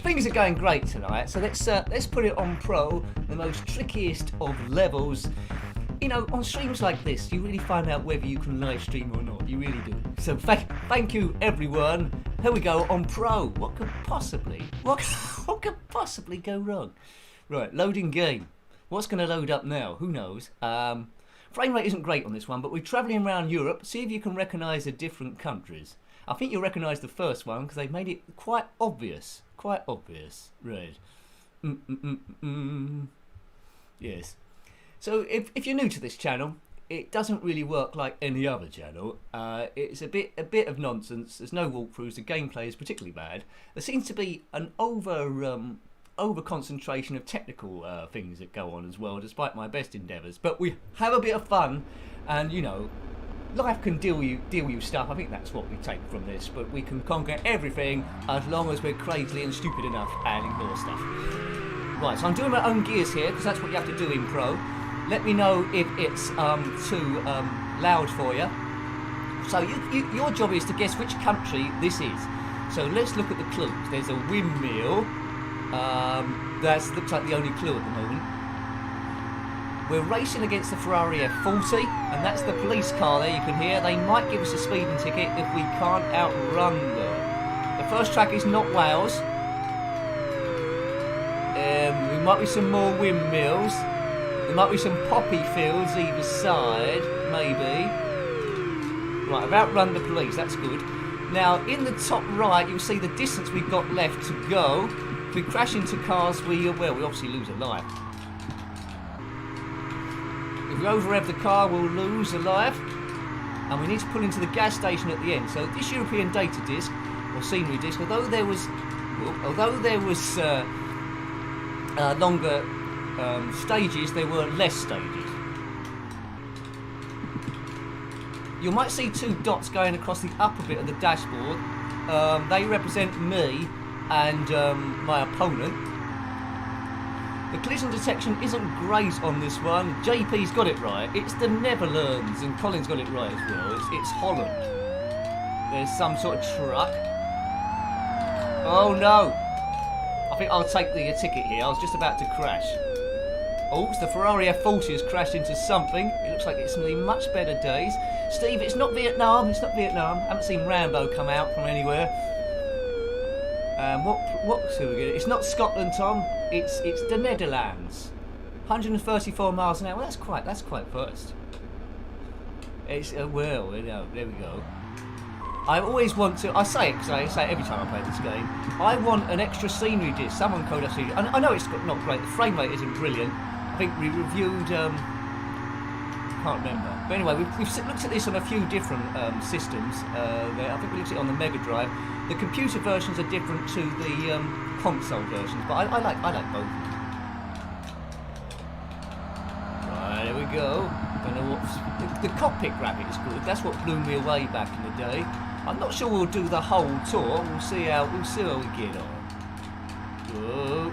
Things are going great tonight, so let's put it on Pro, the most trickiest of levels. You know, on streams like this, you really find out whether you can live stream or not. You really do. So thank you, everyone. Here we go on Pro. What could possibly go wrong? Right, loading game. What's going to load up now? Who knows? Frame rate isn't great on this one, but we're travelling around Europe. See if you can recognise the different countries. I think you'll recognise the first one because they've made it quite obvious. Quite obvious. Right. Yes. So if you're new to this channel, it doesn't really work like any other channel. It's a bit of nonsense. There's no walkthroughs. The gameplay is particularly bad. There seems to be an over concentration of technical things that go on as well, despite my best endeavours. But we have a bit of fun, and you know, life can deal you stuff. I think that's what we take from this. But we can conquer everything as long as we're crazy and stupid enough and ignore stuff. Right, so I'm doing my own gears here because that's what you have to do in Pro. Let me know if it's too loud for you. So your job is to guess which country this is. So let's look at the clues. There's a windmill. That looks like the only clue at the moment. We're racing against the Ferrari F40, and that's the police car there you can hear. They might give us a speeding ticket if we can't outrun them. The first track is not Wales. There might be some more windmills. There might be some poppy fields either side, maybe. Right, I've outrun the police, that's good. Now, in the top right, you'll see the distance we've got left to go. If we crash into cars, we obviously lose a life. If we over-rev the car, we'll lose a life. And we need to pull into the gas station at the end. So this European data disc, or scenery disc, although there was longer stages, there were less stages. You might see two dots going across the upper bit of the dashboard. They represent me and my opponent. The collision detection isn't great on this one. JP's got it right. It's the Netherlands, and Colin's got it right as well. It's Holland. There's some sort of truck. Oh no! I think I'll take the ticket here. I was just about to crash. Oh, the Ferrari F40 has crashed into something. It looks like it's going to be much better days. Steve, it's not Vietnam. It's not Vietnam. I haven't seen Rambo come out from anywhere. What's we get? It's not Scotland, Tom. It's the Netherlands. 134 miles an hour. Well, that's quite fast. It's well, you know, there we go. I always want to. I say it because I say it every time I play this game. I want an extra scenery disc. Someone code us. I know it's not great. The frame rate isn't brilliant. I think we reviewed. Can't remember. But anyway, we've looked at this on a few different systems. I think we looked at it on the Mega Drive. The computer versions are different to the console versions, but I like both. Right, there we go. Don't know what the cockpit graphic is good. That's what blew me away back in the day. I'm not sure we'll do the whole tour. We'll see how we get on. Whoa.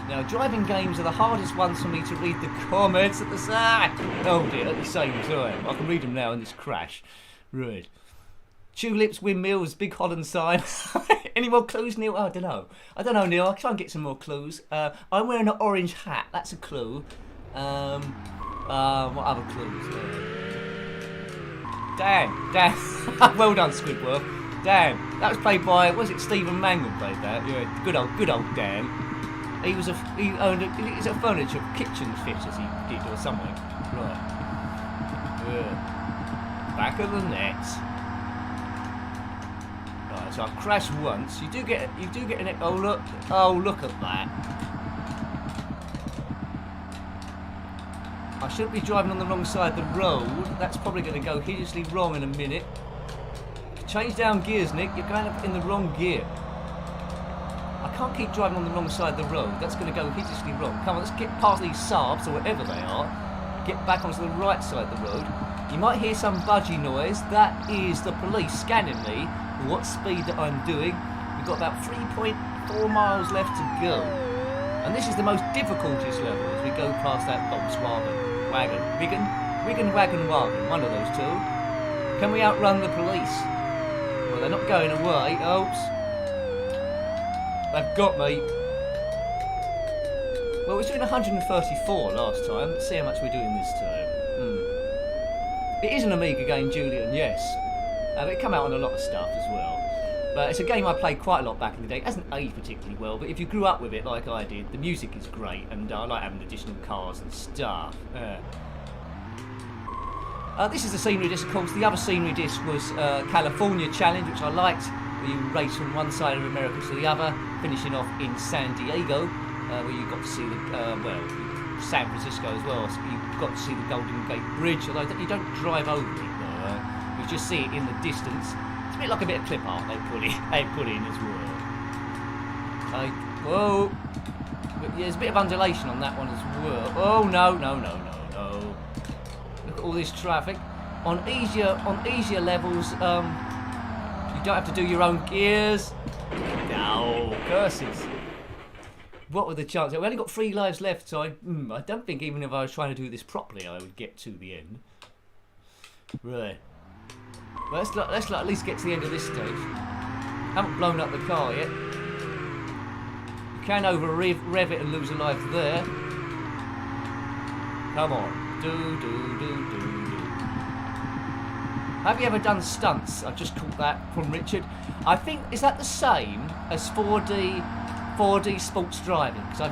Now, driving games are the hardest ones for me to read the comments at the side. Oh dear, at the same time. I can read them now in this crash. Right. Tulips, windmills, Big Holland sign. Any more clues, Neil? Oh, I don't know, Neil. I'll try and get some more clues. I'm wearing an orange hat. That's a clue. What other clues? Dan. Well done, Squidward. Dan. That was played by, was it Stephen Mangan played that? Yeah, good old Dan. He owned a furniture kitchen fitters he did or something. Right. Yeah. Back of the net. Right, so I've crashed once. You do get an oh look at that. I shouldn't be driving on the wrong side of the road. That's probably going to go hideously wrong in a minute. Change down gears, Nick. You're going up in the wrong gear. I can't keep driving on the wrong side of the road. That's going to go hideously wrong. Come on, let's get past these Saabs or whatever they are. Get back onto the right side of the road. You might hear some budgie noise. That is the police scanning me for what speed that I'm doing. We've got about 3.4 miles left to go. And this is the most difficultest level as we go past that Volkswagen wagon. Wigan wagon, one of those two. Can we outrun the police? Well, they're not going away. Oops. They've got me. Well, we were doing 134 last time. Let's see how much we're doing this time. It is an Amiga game, Julian, yes. It came out on a lot of stuff as well. But it's a game I played quite a lot back in the day. It hasn't aged particularly well, but if you grew up with it like I did, the music is great, and I like having additional cars and stuff. This is the scenery disc, of course. The other scenery disc was California Challenge, which I liked. You race from one side of America to the other, finishing off in San Diego, where you got to see the, San Francisco as well. So you got to see the Golden Gate Bridge, although you don't drive over it, you just see it in the distance. It's a bit like a bit of clip art they put in as well. Whoa, there's a bit of undulation on that one as well. Oh no. Look at all this traffic. On easier levels, you don't have to do your own gears. No, curses. What were the chances? We only got 3 lives left, so I don't think even if I was trying to do this properly, I would get to the end. Right. Well, let's at least get to the end of this stage. Haven't blown up the car yet. You can rev it and lose a life there. Come on. Do. Have you ever done stunts? I've just caught that from Richard. I think, is that the same as 4D sports driving? Because I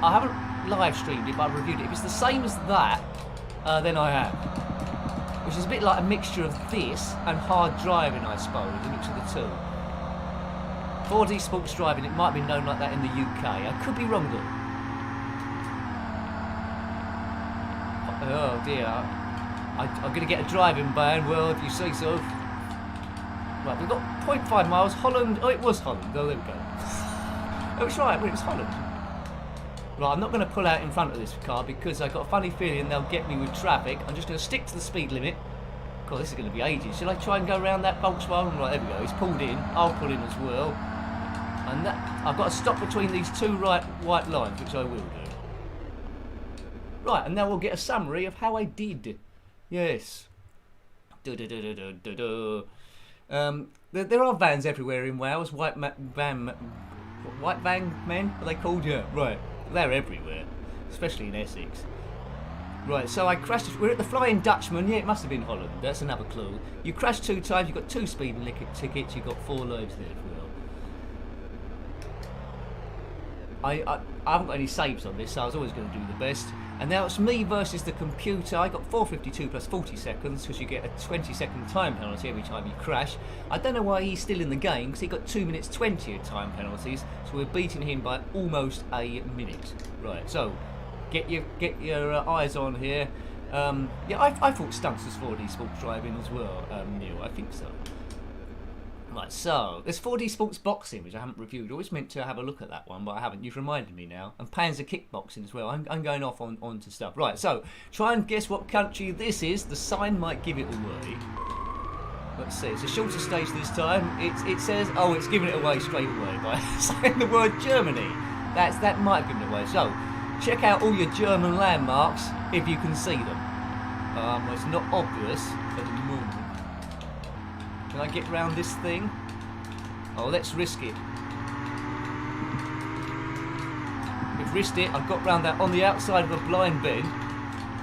haven't live streamed it, but I've reviewed it. If it's the same as that, then I have. Which is a bit like a mixture of this and hard driving, I suppose, a mix of the two. 4D sports driving, it might be known like that in the UK. I could be wrong though. Oh dear. I'm going to get a driving ban, well, if you say so. Right, we've got 0.5 miles. Holland. Oh, it was Holland. Oh, there we go. Oh, it's right. Well, it was Holland. Right, I'm not going to pull out in front of this car because I've got a funny feeling they'll get me with traffic. I'm just going to stick to the speed limit. God, this is going to be ages. Should I try and go around that Volkswagen? Right, there we go. He's pulled in. I'll pull in as well. And that, I've got to stop between these two white lines, which I will do. Right, and now we'll get a summary of how I did. Yes. There are vans everywhere in Wales. White van White van men, are they called? Yeah, right. They're everywhere, especially in Essex. Right, so I crashed. We're at the Flying Dutchman. Yeah, it must have been Holland. That's another clue. You crashed 2 times. You got 2 speeding tickets. You got 4 lives there as well. I haven't got any saves on this, so I was always going to do the best. And now it's me versus the computer. I got 4:52 plus 40 seconds because you get a 20-second time penalty every time you crash. I don't know why he's still in the game because he got 2 minutes 20 of time penalties. So we're beating him by almost a minute. Right, so. Get your eyes on here. Yeah, I thought stunts was 4D sports driving as well, Neil. I think so. Right, so there's 4D sports boxing, which I haven't reviewed. I always meant to have a look at that one, but I haven't. You've reminded me now. And Panzer kickboxing as well. I'm going off onto stuff. Right, so try and guess what country this is. The sign might give it away. Let's see. It's a shorter stage this time. It says, oh, it's giving it away straight away by saying the word Germany. That might have given it away. So. Check out all your German landmarks if you can see them. Well, it's not obvious at the moment. Can I get round this thing? Oh, let's risk it. We've risked it. I've got round that on the outside of a blind bend.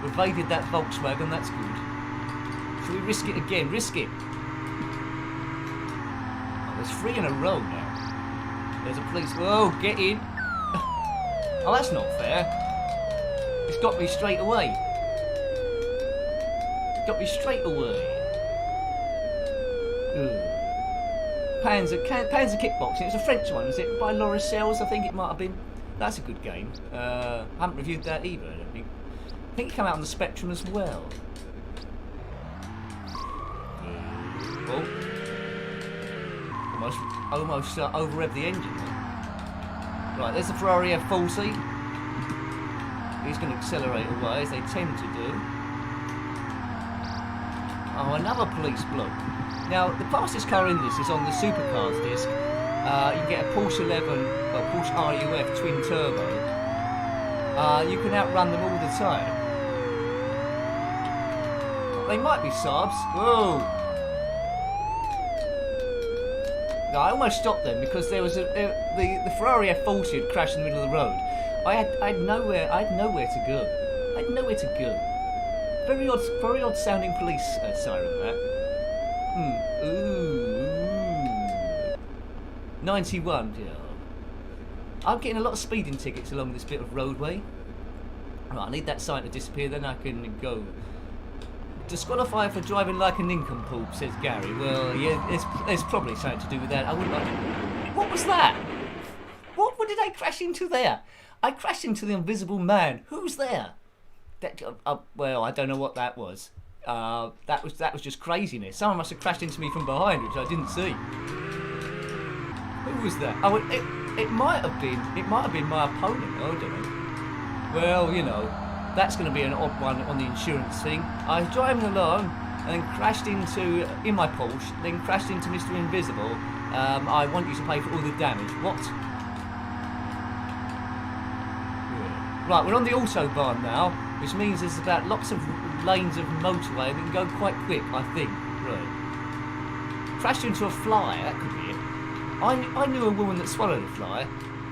We've evaded that Volkswagen. That's good. Shall we risk it again? Risk it. Oh, there's 3 in a row now. There's a police. Whoa, get in. Oh, that's not fair. It's got me straight away. It's got me straight away. Panzer Kickboxing. It's a French one, is it? By Laura Sells, I think it might have been. That's a good game. I haven't reviewed that either, I don't think. I think it came out on the Spectrum as well. Oh. Almost over-revved the engine there. Right, there's the Ferrari F40. He's going to accelerate away, as they tend to do. Oh, another police bloke. Now, the fastest car in this is on the Supercars disc. You can get a Porsche 11, well, Porsche RUF twin turbo. You can outrun them all the time. They might be Saabs. Whoa! I almost stopped them because there was the Ferrari F40 had crashed in the middle of the road. I had nowhere to go. I had nowhere to go. Very odd sounding police siren that. Ooh. 91. Yeah. I'm getting a lot of speeding tickets along this bit of roadway. Right, I need that sign to disappear, then I can go. Disqualified for driving like a nincompoop, says Gary. Well, yeah, there's probably something to do with that. I wouldn't like. What was that? What did I crash into there? I crashed into the Invisible Man. Who's there? That, well, I don't know what that was. That was just craziness. Someone must have crashed into me from behind, which I didn't see. Who was that? Oh, it might have been my opponent. I don't know. Well, you know. That's going to be an odd one on the insurance thing. I was driving along and then crashed in my Porsche, then crashed into Mr. Invisible. I want you to pay for all the damage. What? Yeah. Right, we're on the Autobahn now, which means there's about lots of lanes of motorway and we can go quite quick, I think. Right. Crashed into a fly, that could be it. I knew a woman that swallowed a fly.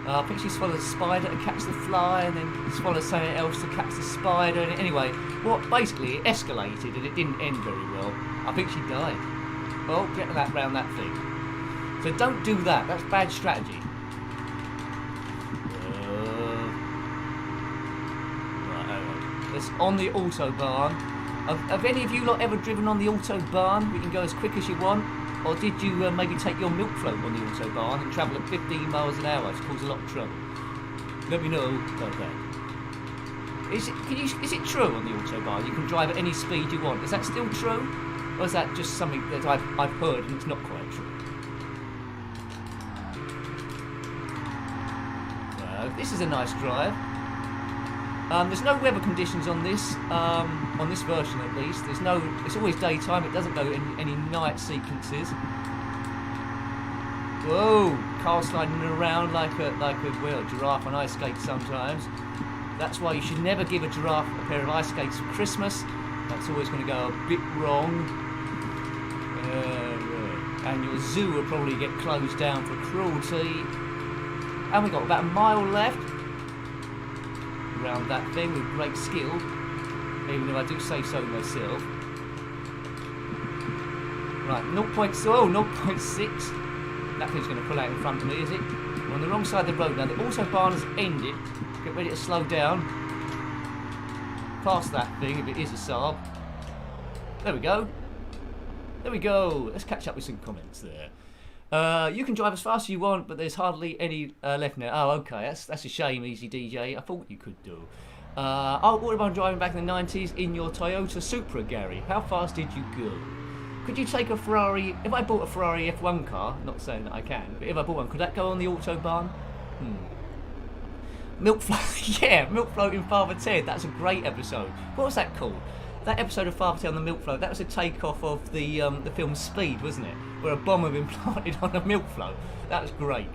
I think she swallowed a spider to catch the fly and then swallowed something else to catch the spider. And anyway, basically it escalated and it didn't end very well. I think she died. Well, get that round that thing. So don't do that. That's bad strategy. Right, it's on the Autobahn. Have any of you lot ever driven on the Autobahn? We can go as quick as you want. Or did you maybe take your milk float on the Autobahn and travel at 15 miles an hour to cause a lot of trouble? Let me know about that. Is it true on the Autobahn? You can drive at any speed you want. Is that still true? Or is that just something that I've heard and it's not quite true? This is a nice drive. There's no weather conditions on this version at least. It's always daytime. It doesn't go in any night sequences. Whoa! Car sliding around like a giraffe on ice skates sometimes. That's why you should never give a giraffe a pair of ice skates for Christmas. That's always going to go a bit wrong. And your zoo will probably get closed down for cruelty. And we've got about a mile left. Around that thing with great skill. Even if I do say so myself. Right, 0.6. That thing's going to pull out in front of me, is it? We're on the wrong side of the road now. The autobahn has ended. Get ready to slow down. Past that thing, if it is a Saab. There we go. There we go. Let's catch up with some comments there. You can drive as fast as you want, but there's hardly any left now. Oh, okay. That's a shame, Easy DJ. I thought you could do. What about driving back in the 90s in your Toyota Supra, Gary? How fast did you go? Could you take a Ferrari? If I bought a Ferrari F1 car, not saying that I can, but if I bought one, could that go on the Autobahn? Milk float, yeah, Milk Float in Father Ted. That's a great episode. What was that called? That episode of Father Ted on the Milk Float. That was a takeoff of the film Speed, wasn't it? Where a bomb had been planted on a milk float. That was great.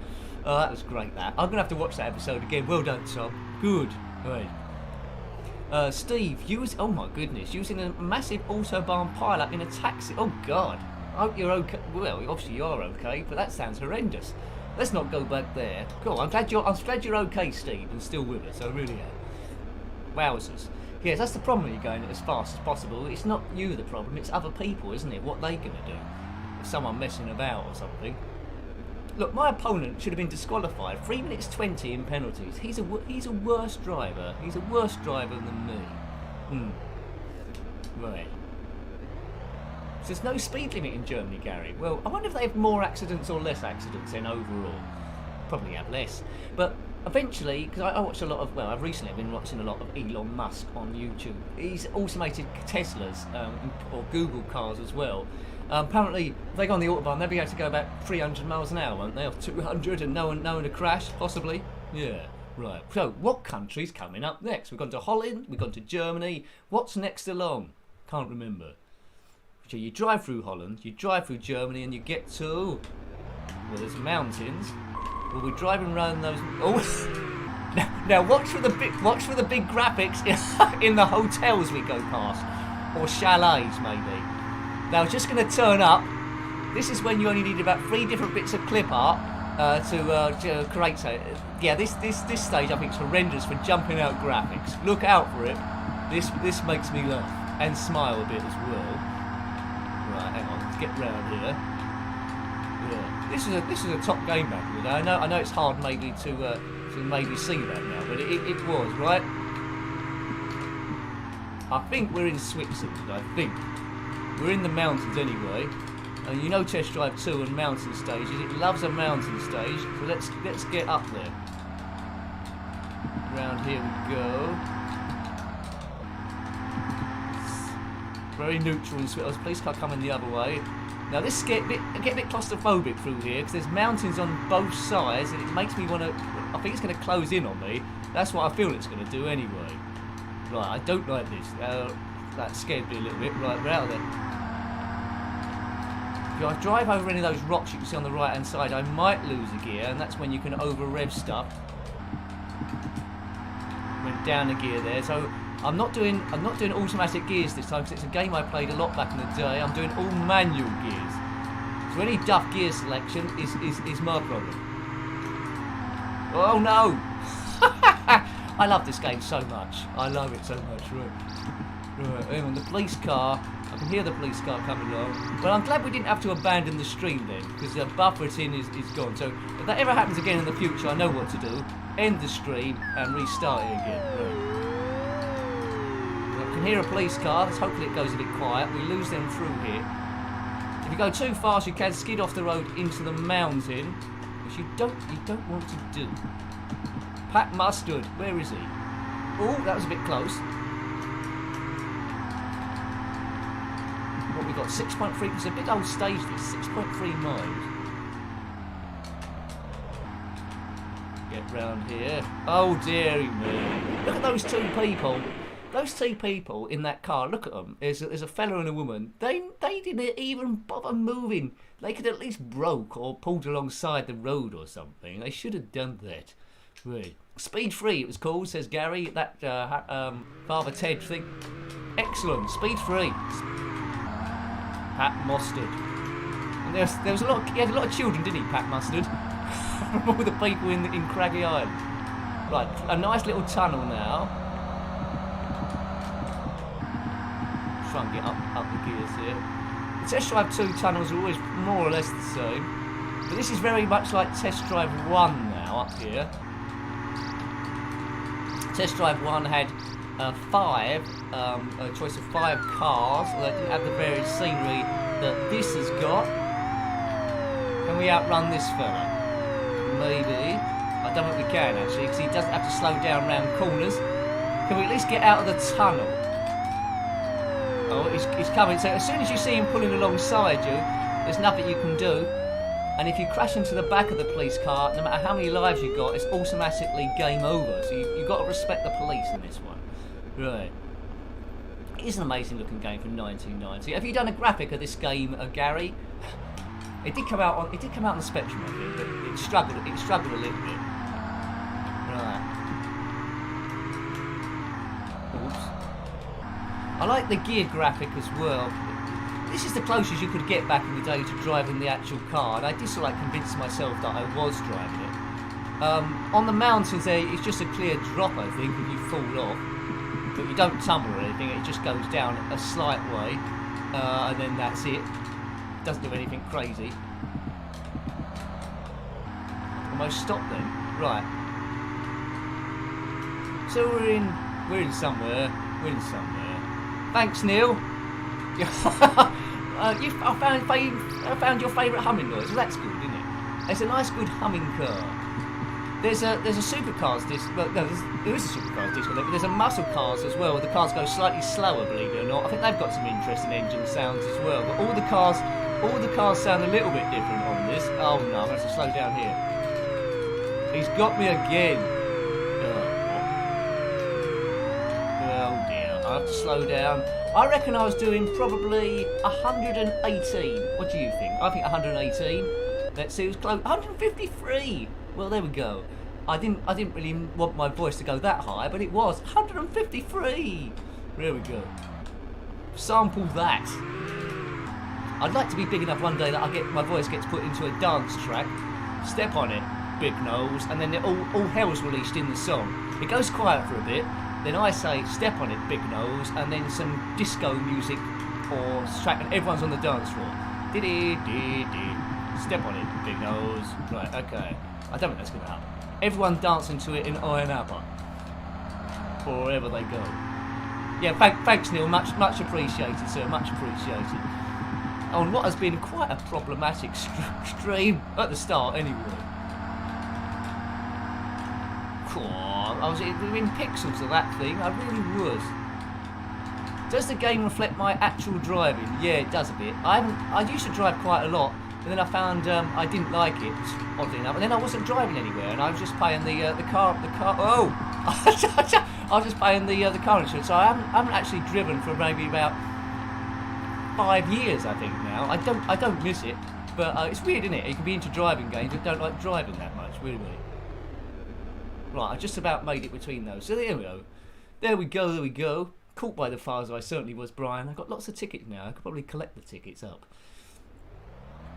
That was great. That I'm gonna have to watch that episode again. Well done, Tom. Good. Right. Steve, oh my goodness, using a massive Autobahn pile-up in a taxi. Oh God. I hope you're okay. Well, obviously you are okay, but that sounds horrendous. Let's not go back there. Cool. I'm glad you're okay, Steve, and still with us. I really am. Wowzers. Yes, that's the problem when you're going as fast as possible. It's not you the problem, it's other people, isn't it? What they going to do? If someone messing about or something. Look, my opponent should have been disqualified. 3 minutes 20 in penalties. He's a worse driver. He's a worse driver than me. Right. So there's no speed limit in Germany, Gary. Well, I wonder if they have more accidents or less accidents than overall. Probably have less. But eventually, because I watch a lot of, I've recently been watching a lot of Elon Musk on YouTube. He's automated Teslas or Google cars as well. Apparently, if they go on the Autobahn, they'll be able to go about 300 miles an hour, won't they? Or 200 and no one to crash, possibly? Yeah, right. So, what country's coming up next? We've gone to Holland, we've gone to Germany. What's next along? Can't remember. So you drive through Holland, you drive through Germany, and you get to... Well, there's mountains. We'll be driving around those... Oh! Now watch for the big graphics in the hotels we go past. Or chalets, maybe. Now, it's just going to turn up. This is when you only need about 3 different bits of clip art to create. So, yeah, this stage I think is horrendous for jumping out graphics. Look out for it. This makes me laugh and smile a bit as well. Right, hang on, let's get round here. Yeah, this is a top game back in the day. I know it's hard maybe to maybe see that now, but it was right. I think we're in Switzerland. I think. We're in the mountains anyway, and you know Test Drive 2 and mountain stages. It loves a mountain stage, so let's get up there. Around here we go. Very neutral and sweet. Oh, police car coming the other way. Now this get a bit claustrophobic through here because there's mountains on both sides, and it makes me want to. I think it's going to close in on me. That's what I feel it's going to do anyway. Right, I don't like this. That scared me a little bit. Right, we're out of there. If I drive over any of those rocks you can see on the right hand side, I might lose a gear, and that's when you can over rev stuff. Went down a gear there, so I'm not doing automatic gears this time because it's a game I played a lot back in the day. I'm doing all manual gears. So any duff gear selection is my problem. Oh no! I love this game so much. I love it so much. Right, hang on, the police car. I can hear the police car coming along. But I'm glad we didn't have to abandon the stream then, because the buffering is gone. So if that ever happens again in the future, I know what to do. End the stream and restart it again. Right. I can hear a police car. Hopefully it goes a bit quiet. We lose them through here. If you go too fast, you can skid off the road into the mountain, which you don't want to do. Pat Mustard, where is he? Oh, that was a bit close. What we got? 6.3. It's a big old stage. This 6.3 miles. Get round here. Oh dearie me! Look at those 2 people. Those 2 people in that car. Look at them. There's a fella and a woman. They didn't even bother moving. They could at least broke or pulled alongside the road or something. They should have done that. Right. Speed Free, it was called, says Gary. That Father Ted thing. Excellent. Speed Free. Pat Mustard. And there was a lot. He had a lot of children, didn't he, Pat Mustard? from all the people in Craggy Island. Right, a nice little tunnel now. Try and get up the gears here. The Test Drive 2 tunnels are always more or less the same. But this is very much like Test Drive 1 now up here. Test Drive 1 had a choice of 5 cars. They didn't have the varied scenery that this has got. Can we outrun this fella? Maybe. I don't think we can actually, because he doesn't have to slow down round corners. Can we at least get out of the tunnel? Oh, he's coming. So as soon as you see him pulling alongside you, there's nothing you can do. And if you crash into the back of the police car, no matter how many lives you've got, it's automatically game over. So you've got to respect the police in this one. Right. It is an amazing looking game from 1990. Have you done a graphic of this game, Gary? It did come out on the Spectrum, I think, but it struggled a little bit. Right. Oops. I like the gear graphic as well. This is the closest you could get back in the day to driving the actual car, and I did sort of like convince myself that I was driving it. On the mountains there, it's just a clear drop, I think, if you fall off. But you don't tumble or anything, it just goes down a slight way, and then that's it. Doesn't do anything crazy. Almost stopped then. Right. So we're in somewhere. Thanks, Neil. I found your favourite humming noise. Well, that's good, isn't it? It's a nice, good humming car. There's a supercars disc. Well, no, there is a supercars disc, but there's a muscle cars as well. Where the cars go slightly slower, believe it or not. I think they've got some interesting engine sounds as well. But all the cars sound a little bit different on this. Oh no, I'm going to have to slow down here. He's got me again. Oh dear, I have to slow down. I reckon I was doing probably 118. What do you think? I think 118. Let's see who's close. 153. Well, there we go. I didn't really want my voice to go that high, but it was 153. There we go. Sample that. I'd like to be big enough one day that my voice gets put into a dance track. Step on it, big nose, and then all hell's released in the song. It goes quiet for a bit. Then I say, step on it, big nose, and then some disco music or track, and everyone's on the dance floor. Dee-dee-dee-dee. Step on it, big nose. Right, okay. I don't think that's going to happen. Everyone dancing to it in Iron Apple. Or wherever they go. Yeah, thanks, Neil. Much appreciated, sir. Much appreciated. On what has been quite a problematic stream at the start, anyway. I was in pixels of that thing. I really was. Does the game reflect my actual driving? Yeah, it does a bit. I used to drive quite a lot, and then I found I didn't like it, oddly enough. And then I wasn't driving anywhere, and I was just paying the car. Oh, I was just paying the car insurance. So I haven't actually driven for maybe about 5 years, I think now. I don't miss it, but it's weird, isn't it? You can be into driving games but don't like driving that much, really. Right, I just about made it between those. So there we go. There we go. Caught by the fires I certainly was, Brian. I've got lots of tickets now. I could probably collect the tickets up.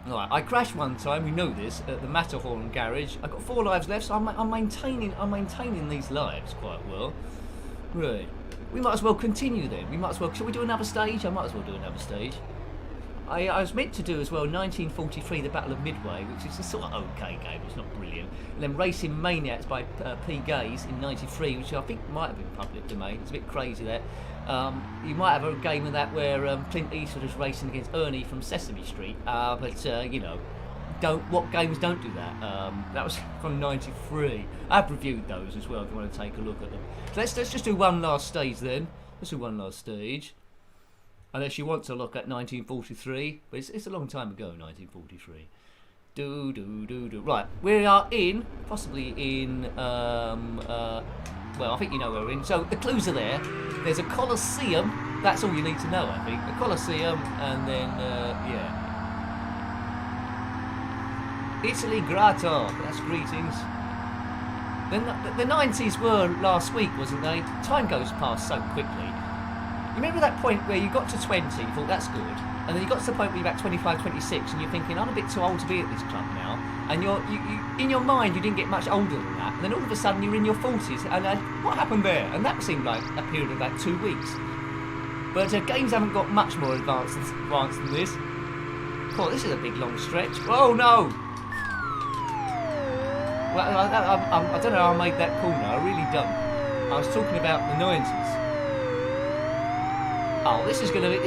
Right, I crashed one time, we know this, at the Matterhorn garage. I've got 4 lives left, so I'm maintaining these lives quite well. Right. We might as well continue then. Shall we do another stage? I might as well do another stage. I was meant to do as well 1943, the Battle of Midway, which is a sort of okay game, it's not brilliant. And then Racing Maniacs by P. Gaze in 93, which I think might have been public domain. It's a bit crazy that. You might have a game of that where Clint Eastwood is racing against Ernie from Sesame Street, but you know, what games don't do that? That was from 93. I've reviewed those as well if you want to take a look at them. So let's just do one last stage then. Let's do one last stage. Unless you want to look at 1943, but it's a long time ago, 1943. Right, we are possibly in, well, I think you know where we're in. So the clues are there. There's a Colosseum. That's all you need to know, I think. The Colosseum, and then, yeah. Italy Grato. That's greetings. The 90s were last week, wasn't they? Time goes past so quickly. You remember that point where you got to 20, you thought that's good, and then you got to the point where you're about 25, 26, and you're thinking, I'm a bit too old to be at this club now. And you in your mind, you didn't get much older than that, and then all of a sudden you're in your 40s, and what happened there? And that seemed like a period of about 2 weeks. But games haven't got much more advanced than this. Oh, this is a big long stretch. Oh no! Well, I don't know how I made that corner, I really don't. I was talking about the 90s. Oh, this is gonna be...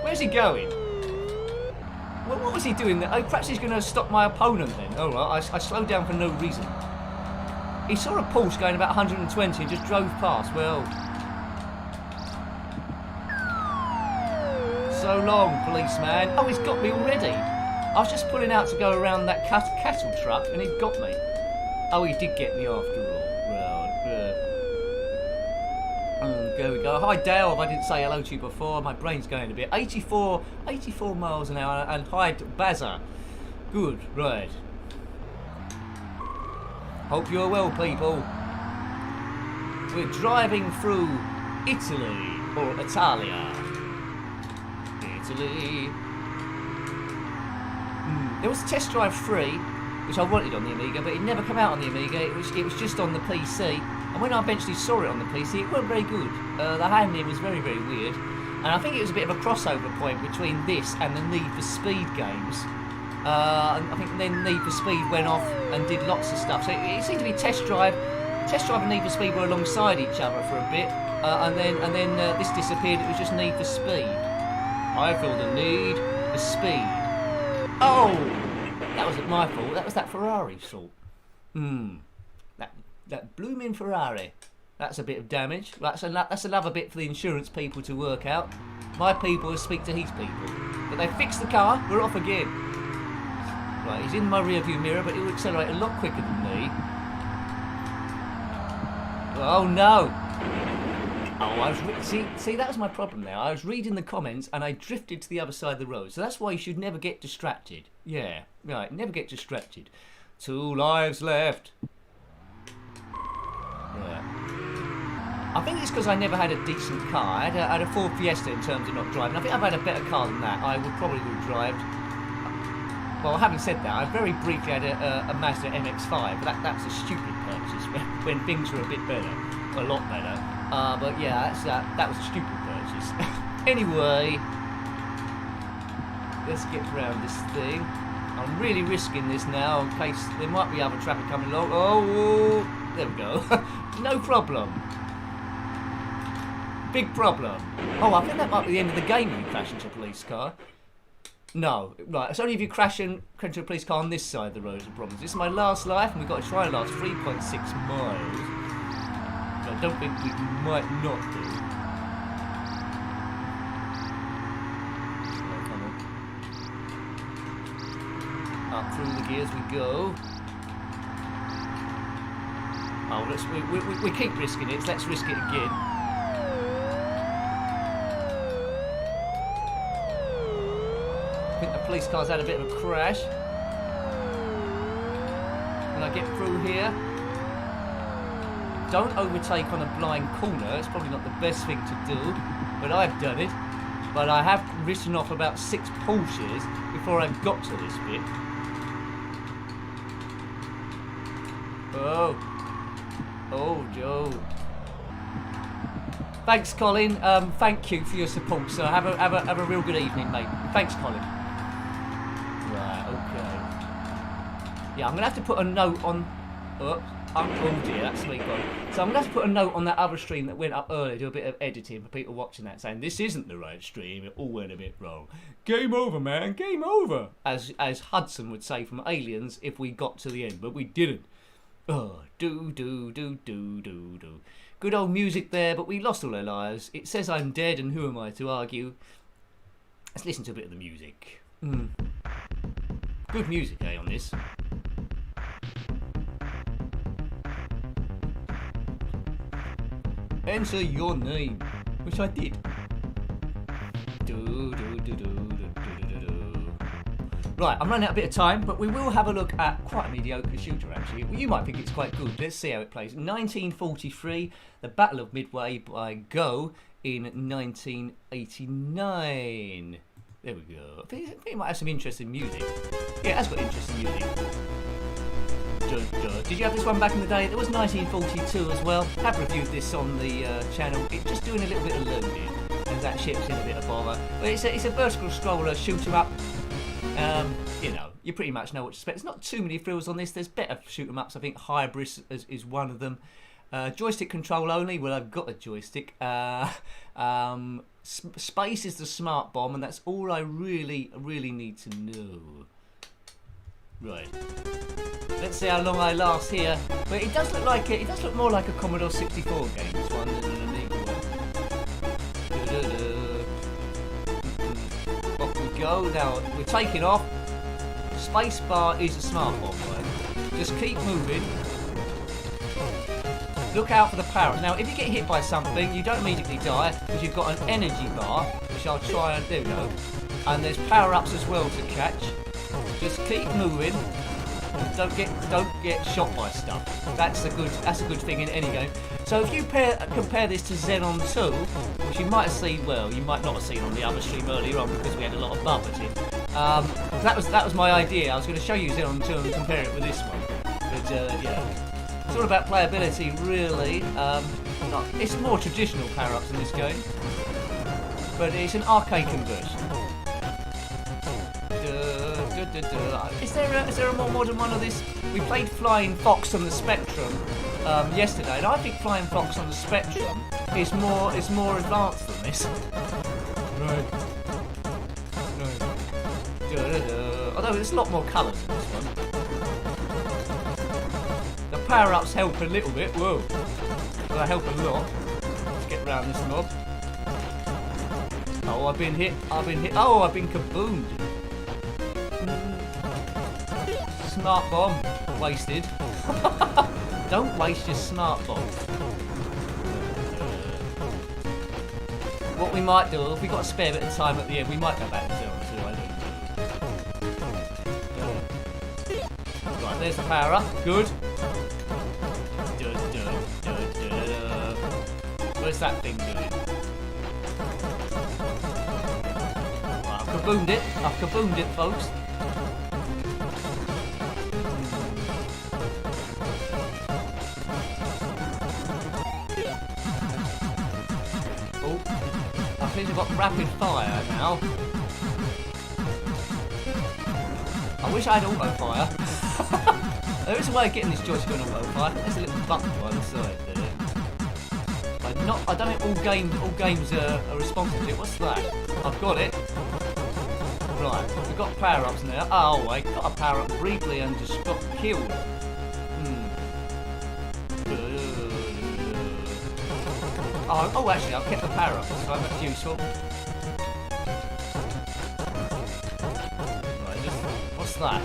Where's he going? Well, what was he doing there? Oh, perhaps he's gonna stop my opponent then. Oh, right, I slowed down for no reason. He saw a Porsche going about 120 and just drove past. Well... So long, policeman. Oh, he's got me already. I was just pulling out to go around that cattle truck and he'd got me. Oh, he did get me after all. Well, there we go. Hi, Dale. If I didn't say hello to you before, my brain's going a bit. 84 miles an hour. And hi, Bazza. Good, right. Hope you're well, people. We're driving through Italy or Italia. Italy. There was Test Drive 3, which I wanted on the Amiga, but it never came out on the Amiga. It was just on the PC. And when I eventually saw it on the PC, it wasn't very good. The handling was very, very weird. And I think it was a bit of a crossover point between this and the Need for Speed games. I think then Need for Speed went off and did lots of stuff. So it seemed to be Test Drive and Need for Speed were alongside each other for a bit. And then this disappeared. It was just Need for Speed. I feel the need for speed. Oh! That wasn't my fault. That was that Ferrari's fault. That blooming Ferrari. That's a bit of damage. That's another bit for the insurance people to work out. My people will speak to his people. But they fixed the car. We're off again. Right, he's in my rearview mirror, but he'll accelerate a lot quicker than me. Oh no! Oh, see, that was my problem now. I was reading the comments and I drifted to the other side of the road. So that's why you should never get distracted. Yeah, right, never get distracted. 2 lives left. Yeah. I think it's because I never had a decent car. I had a Ford Fiesta in terms of not driving. I think I've had a better car than that. I would probably have driven. Well, having said that, I very briefly had a Mazda MX-5, but that was a stupid purchase when things were a bit better, a lot better. But yeah, that was a stupid purchase. Anyway, let's get around this thing. I'm really risking this now in case there might be other traffic coming along. Oh, there we go. No problem. Big problem. Oh, I think that might be the end of the game when you crash into a police car. No, right, it's only if you crash into a police car on this side of the road is the problem. This is my last life and we've got to try and last 3.6 miles. I don't think we might not do. Come on. Up through the gears we go. Oh, we keep risking it, so let's risk it again. I think the police car's had a bit of a crash. When I get through here, don't overtake on a blind corner. It's probably not the best thing to do, but I've done it. But I have written off about 6 Porsches before I've got to this bit. Oh, Joe. Thanks, Colin. Thank you for your support. So have a real good evening, mate. Thanks, Colin. Right, okay. Yeah, I'm gonna have to put a note on. Oh dear, that's me gone. So I'm gonna have to put a note on that other stream that went up earlier. Do a bit of editing for people watching that, saying this isn't the right stream. It all went a bit wrong. Game over, man. Game over. As Hudson would say from Aliens, if we got to the end, but we didn't. Oh, do. Good old music there, but we lost all our lives. It says I'm dead, and who am I to argue? Let's listen to a bit of the music. Good music, eh, on this? Enter your name, which I did. Right, I'm running out a bit of time, but we will have a look at quite a mediocre shooter, actually. You might think it's quite good. Let's see how it plays. 1943, the Battle of Midway by Go in 1989. There we go. I think it might have some interesting music. Yeah, it has got interesting music. Did you have this one back in the day? There was 1942 as well. Have reviewed this on the channel. It's just doing a little bit of loading, and that ship's in a bit of bother. But it's a vertical scroller shoot 'em up. You know, you pretty much know what to expect. There's not too many thrills on this. There's better shoot 'em ups. I think Hybris is one of them. Joystick control only. Well, I've got a joystick. Space is the smart bomb, and that's all I really need to know. Right. Let's see how long I last here. But it does look like it does look more like a Commodore 64 game, this one, than an Amiga one. Off we go. Now we're taking off. Space bar is a smart bomb, right? Just keep moving. Look out for the power. Now, if you get hit by something, you don't immediately die because you've got an energy bar, which I'll try and do now. And there's power-ups as well to catch. Just keep moving. And don't get shot by stuff. That's a good thing in any game. So if you compare this to Xenon 2, which you might have seen, well, you might not have seen on the other stream earlier on because we had a lot of bumpers in. That was my idea. I was going to show you Xenon 2 and compare it with this one. But yeah. It's all about playability, really. It's more traditional power-ups in this game, but it's an arcade conversion. Is there a more modern one of this? We played Flying Fox on the Spectrum yesterday, and I think Flying Fox on the Spectrum is more advanced than this. Right. Although there's a lot more colours in this one. Power-ups help a little bit. Whoa. Well, they help a lot. Let's get round this knob. Oh, I've been hit. Oh, I've been kaboomed. Smart bomb. Wasted. Don't waste your smart bomb. What we might do, if we've got a spare bit of time at the end, we might go back to Xenon 2, I think. Right, there's the power-up. Good. Where's that thing doing? Well, I've kaboomed it, folks. Oh, I think we've got rapid fire now. I wish I had auto fire. There is a way of getting this joystick on auto fire. There's a little button by the side there. I don't think all games are responsive to it. What's that? I've got it. Right, we've got power-ups now. Oh, I got a power-up briefly and just got killed. Oh, actually, I've kept the power-up, so that's useful. Right, what's that?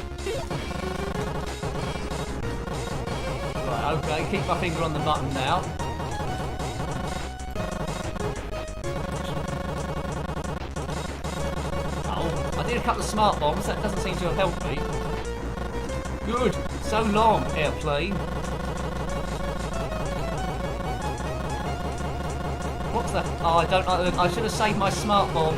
Right, okay, keep my finger on the button now. I did a couple of smart bombs, that doesn't seem to have helped me. Good, so long, airplane. What's that? Oh, I should have saved my smart bomb.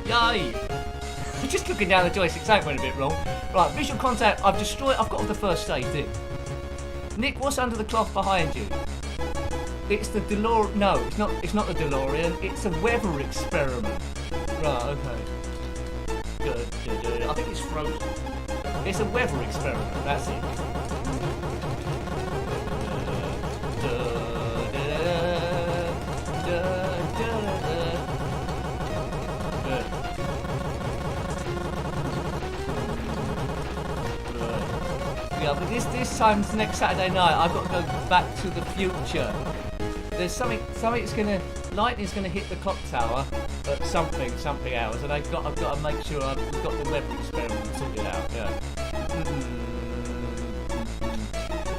Yay! Just looking down the joystick, something went a bit wrong. Right, visual contact, I've got all the first stage, Nick, what's under the cloth behind you? It's the DeLorean. No, it's not the DeLorean, it's a weather experiment. Right, okay. Good. I think it's frozen. It's a weather experiment, that's it. But this time, next Saturday night, I've got to go back to the future. There's lightning's gonna hit the clock tower at something hours, and I've got to make sure we've got the weather experiment sorted out. Yeah.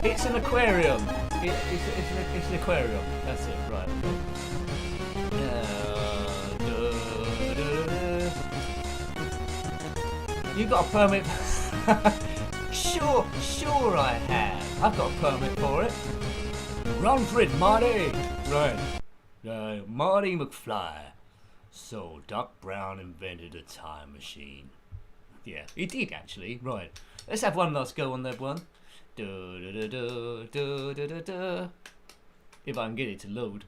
It's an aquarium. It's an aquarium. That's it, right. You got a permit? Sure I have. I've got a permit for it. Run for it, Marty. Right. Marty McFly. So Doc Brown invented a time machine. Yeah, he did actually. Right. Let's have one last go on that one. If I can get it to load.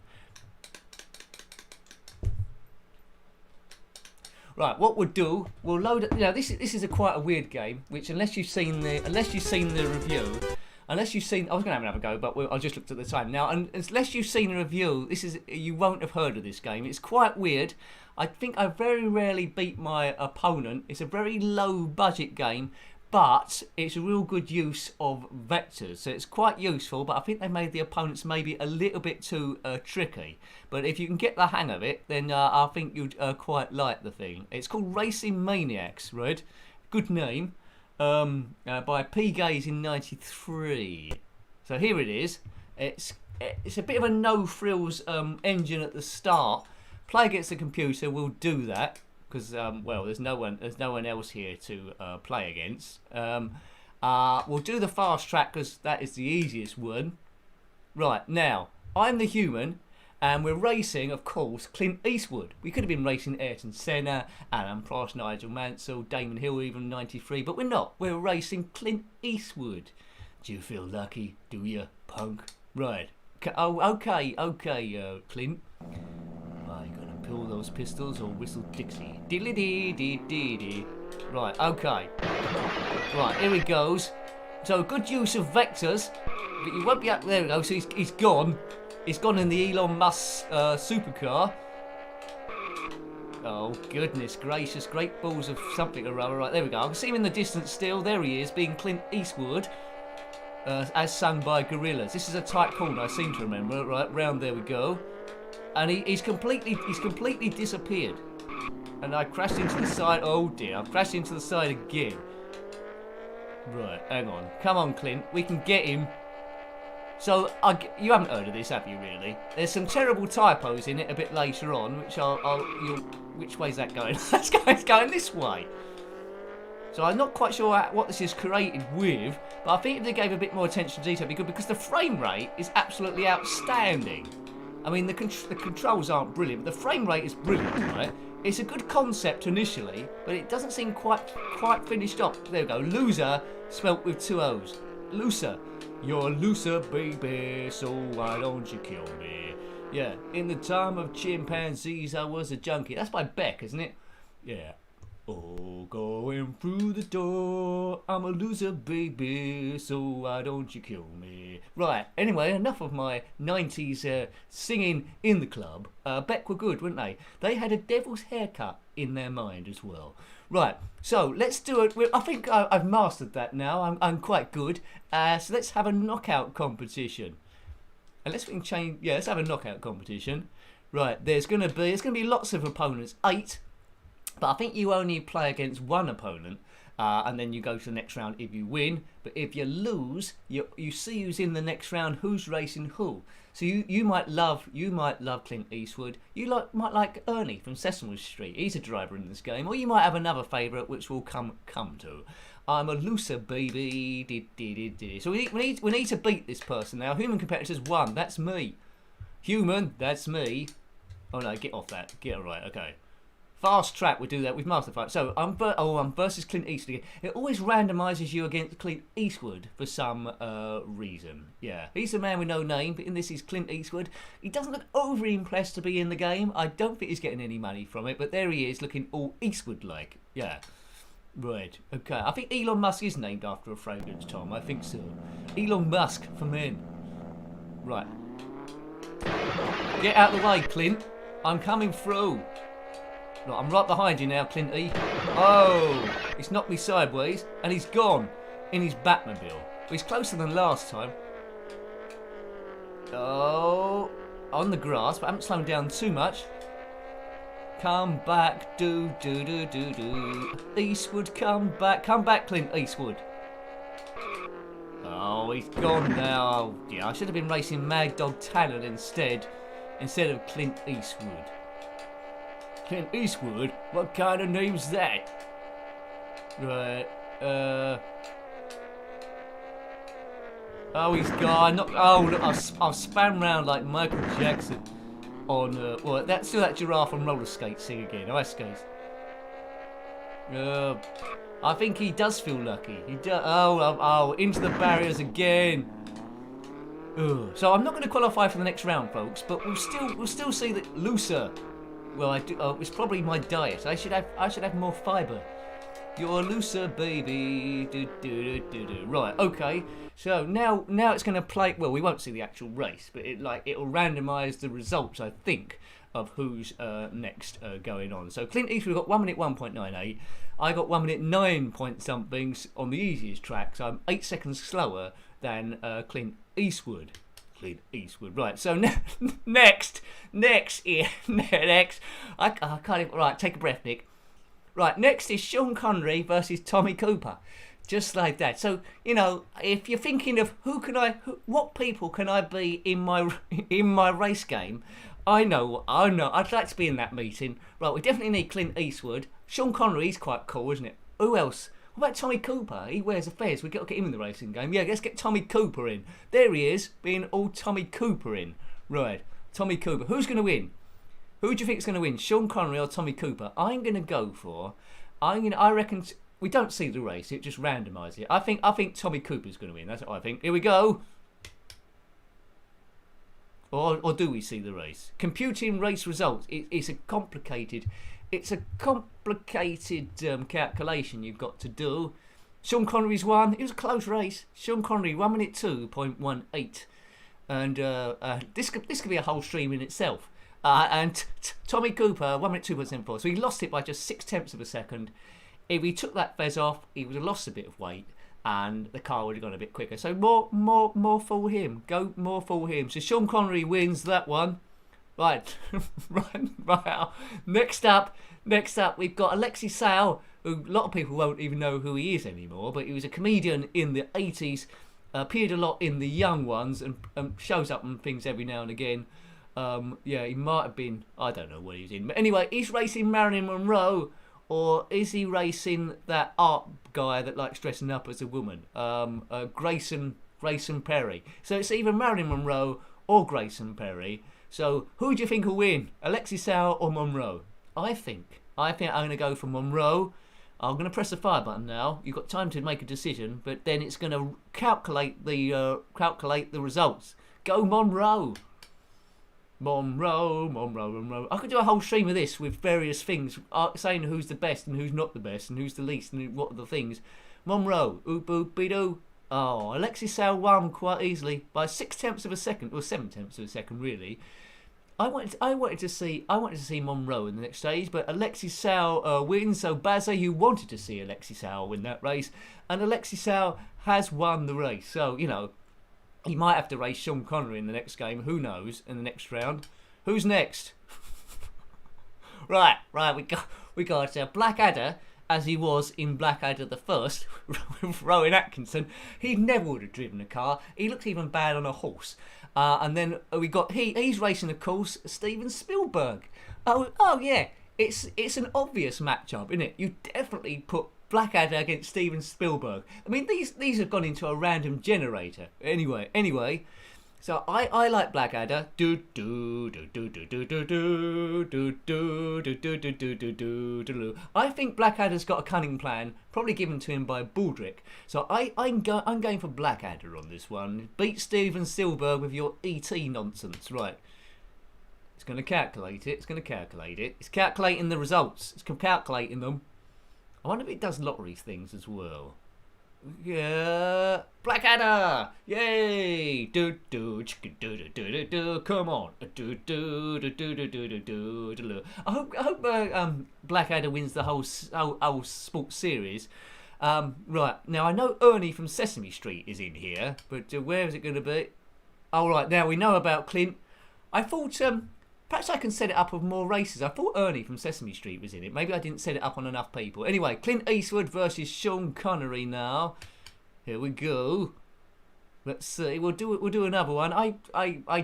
Right, what we'll do, we'll load it. You know, this is quite a weird game, which unless you've seen the review, I was going to have another go, but I just looked at the time now. And unless you've seen a review, you won't have heard of this game. It's quite weird. I think I very rarely beat my opponent. It's a very low budget game, but it's a real good use of vectors, so it's quite useful. But I think they made the opponents maybe a little bit too tricky. But if you can get the hang of it, then I think you'd quite like the thing. It's called Racing Maniacs, right? Good name. By P. Gaze in '93. So here it is. It's a bit of a no-frills engine at the start. Play against the computer will do that because well, there's no one else here to play against. We'll do the fast track because that is the easiest one. Right, now I'm the human. And we're racing, of course, Clint Eastwood. We could have been racing Ayrton Senna, Alan Prost, Nigel Mansell, Damon Hill, even '93, but we're not. We're racing Clint Eastwood. Do you feel lucky? Do you, punk? Right. Oh, okay, Clint. Are you gonna pull those pistols or whistle Dixie? Diddly-dee-dee-dee-dee. Right, okay. Right, here he goes. So, good use of vectors, but you won't be up. There we go. So he's gone. He's gone in the Elon Musk supercar. Oh, goodness gracious. Great balls of something or other. Right, there we go. I can see him in the distance still. There he is, being Clint Eastwood, as sung by Gorillaz. This is a tight corner, I seem to remember. Right, round there we go. And he's completely disappeared. And I crashed into the side. Oh, dear. I've crashed into the side again. Right, hang on. Come on, Clint. We can get him. So, you haven't heard of this, have you, really? There's some terrible typos in it a bit later on, which which way's that going? It's going this way. So I'm not quite sure what this is created with, but I think if they gave a bit more attention to detail, it'd be good, because the frame rate is absolutely outstanding. I mean, the controls aren't brilliant, but the frame rate is brilliant, right? It's a good concept initially, but it doesn't seem quite finished off. There we go. Loser, spelt with 2 O's. Looser. You're looser, baby, so why don't you kill me? Yeah, in the time of chimpanzees, I was a junkie. That's by Beck, isn't it? Yeah. Oh, going through the door, I'm a loser, baby, so why don't you kill me? Right, anyway, enough of my 90s singing in the club. Beck were good, weren't they? They had a devil's haircut in their mind as well. Right, so let's do it. I think I've mastered that now. I'm quite good. So let's have a knockout competition. And let's have a knockout competition. Right, there's gonna be lots of opponents, 8. But I think you only play against one opponent, and then you go to the next round if you win. But if you lose, you see who's in the next round, who's racing who. So you might love Clint Eastwood. You might like Ernie from Sesame Street. He's a driver in this game. Or you might have another favourite, which we'll come to. I'm a loser, baby. So we need to beat this person now. Human competitors 1. That's me. Human. That's me. Oh no, get off that. Get it right. Okay. Fast track, we do that with Master Fight. So I'm versus Clint Eastwood again. It always randomises you against Clint Eastwood for some reason. Yeah, he's a man with no name, but in this he's Clint Eastwood. He doesn't look overly impressed to be in the game. I don't think he's getting any money from it, but there he is, looking all Eastwood-like. Yeah. Right, okay. I think Elon Musk is named after a fragrance, Tom. I think so. Elon Musk for men. Right. Get out of the way, Clint. I'm coming through. Right, I'm right behind you now, Clinty. Oh, he's knocked me sideways, and he's gone in his Batmobile. But he's closer than last time. Oh, on the grass, but I haven't slowed down too much. Come back, do. Eastwood, come back, Clint Eastwood. Oh, he's gone now. Yeah, I should have been racing Mad Dog Talon instead of Clint Eastwood. Clint Eastwood? What kind of name's that? Right, oh, he's gone. Not, oh, look, I'll spam round like Michael Jackson on, well, that's still that giraffe on roller skates thing again, ice skates. I think he does feel lucky. He does. Oh, into the barriers again. Ugh. So I'm not going to qualify for the next round, folks, but we'll still see that looser. Well, I do. It's probably my diet. I should have more fibre. You're looser, baby. Right. Okay. So now it's going to play. Well, we won't see the actual race, but it'll randomise the results, I think, of who's next going on. So Clint Eastwood got 1 minute 1.98. I got 1 minute 9 point something on the easiest track. So I'm 8 seconds slower than Clint Eastwood. Clint Eastwood. Right. So next. I can't even. Right. Take a breath, Nick. Right, next is Sean Connery versus Tommy Cooper. Just like that. So, you know, if you're thinking of what people can I be in my race game, I know, I'd like to be in that meeting. Right, we definitely need Clint Eastwood. Sean Connery's quite cool, isn't it? Who else? What about Tommy Cooper? He wears a fez. We've got to get him in the racing game. Yeah, let's get Tommy Cooper in. There he is, being all Tommy Cooper in. Right, Tommy Cooper. Who's going to win? Who do you think is going to win, Sean Connery or Tommy Cooper? I reckon we don't see the race; it just randomises it. I think Tommy Cooper's going to win. That's what I think. Here we go. Or do we see the race? Computing race results. It's a complicated calculation you've got to do. Sean Connery's won. It was a close race. Sean Connery 1 minute 2.18, and this could be a whole stream in itself. And Tommy Cooper, 1 minute 2.74. So he lost it by just 0.6 of a second. If he took that fez off, he would have lost a bit of weight, and the car would have gone a bit quicker. So more for him. Go more for him. So Sean Connery wins that one. Right, right. Next up, we've got Alexei Sayle, who a lot of people won't even know who he is anymore, but he was a comedian in the 80s, appeared a lot in The Young Ones, and shows up on things every now and again. Yeah, he might have been, I don't know what he was in. But anyway, he's racing Marilyn Monroe, or is he racing that art guy that likes dressing up as a woman? Grayson Perry. So it's either Marilyn Monroe or Grayson Perry. So who do you think will win? Alexei Sayle or Monroe? I think I'm going to go for Monroe. I'm going to press the fire button now. You've got time to make a decision, but then it's going to calculate the results. Go Monroe. Monroe. I could do a whole stream of this with various things, saying who's the best and who's not the best and who's the least and what are the things. Monroe, oop-oop-be-doo. Oh, Alexei Sayle won quite easily by 0.6 of a second, or 0.7 of a second, really. I wanted to see Monroe in the next stage, but Alexei Sayle wins. So Bazza, you wanted to see Alexei Sayle win that race, and Alexei Sayle has won the race. So you know. He might have to race Sean Connery in the next game. Who knows? In the next round. Who's next? right. We got Blackadder, as he was in Blackadder the First with Rowan Atkinson. He never would have driven a car. He looked even bad on a horse. And then we got he's racing, of course, Steven Spielberg. Oh yeah. It's an obvious matchup, isn't it? You definitely put Blackadder against Steven Spielberg. I mean, these have gone into a random generator. Anyway, so I like Blackadder. I think Blackadder's got a cunning plan, probably given to him by Baldrick. So I'm going for Blackadder on this one. Beat Steven Spielberg with your ET nonsense, right? It's going to calculate it. It's calculating the results. It's calculating them. I wonder if it does lottery things as well. Yeah, Blackadder! Yay! Come on! I hope Blackadder wins the whole sports series. Right now, I know Ernie from Sesame Street is in here, but where is it going to be? Oh, right, now we know about Clint. I thought perhaps I can set it up with more races. I thought Ernie from Sesame Street was in it. Maybe I didn't set it up on enough people. Anyway, Clint Eastwood versus Sean Connery now. Here we go. Let's see. We'll do another one. I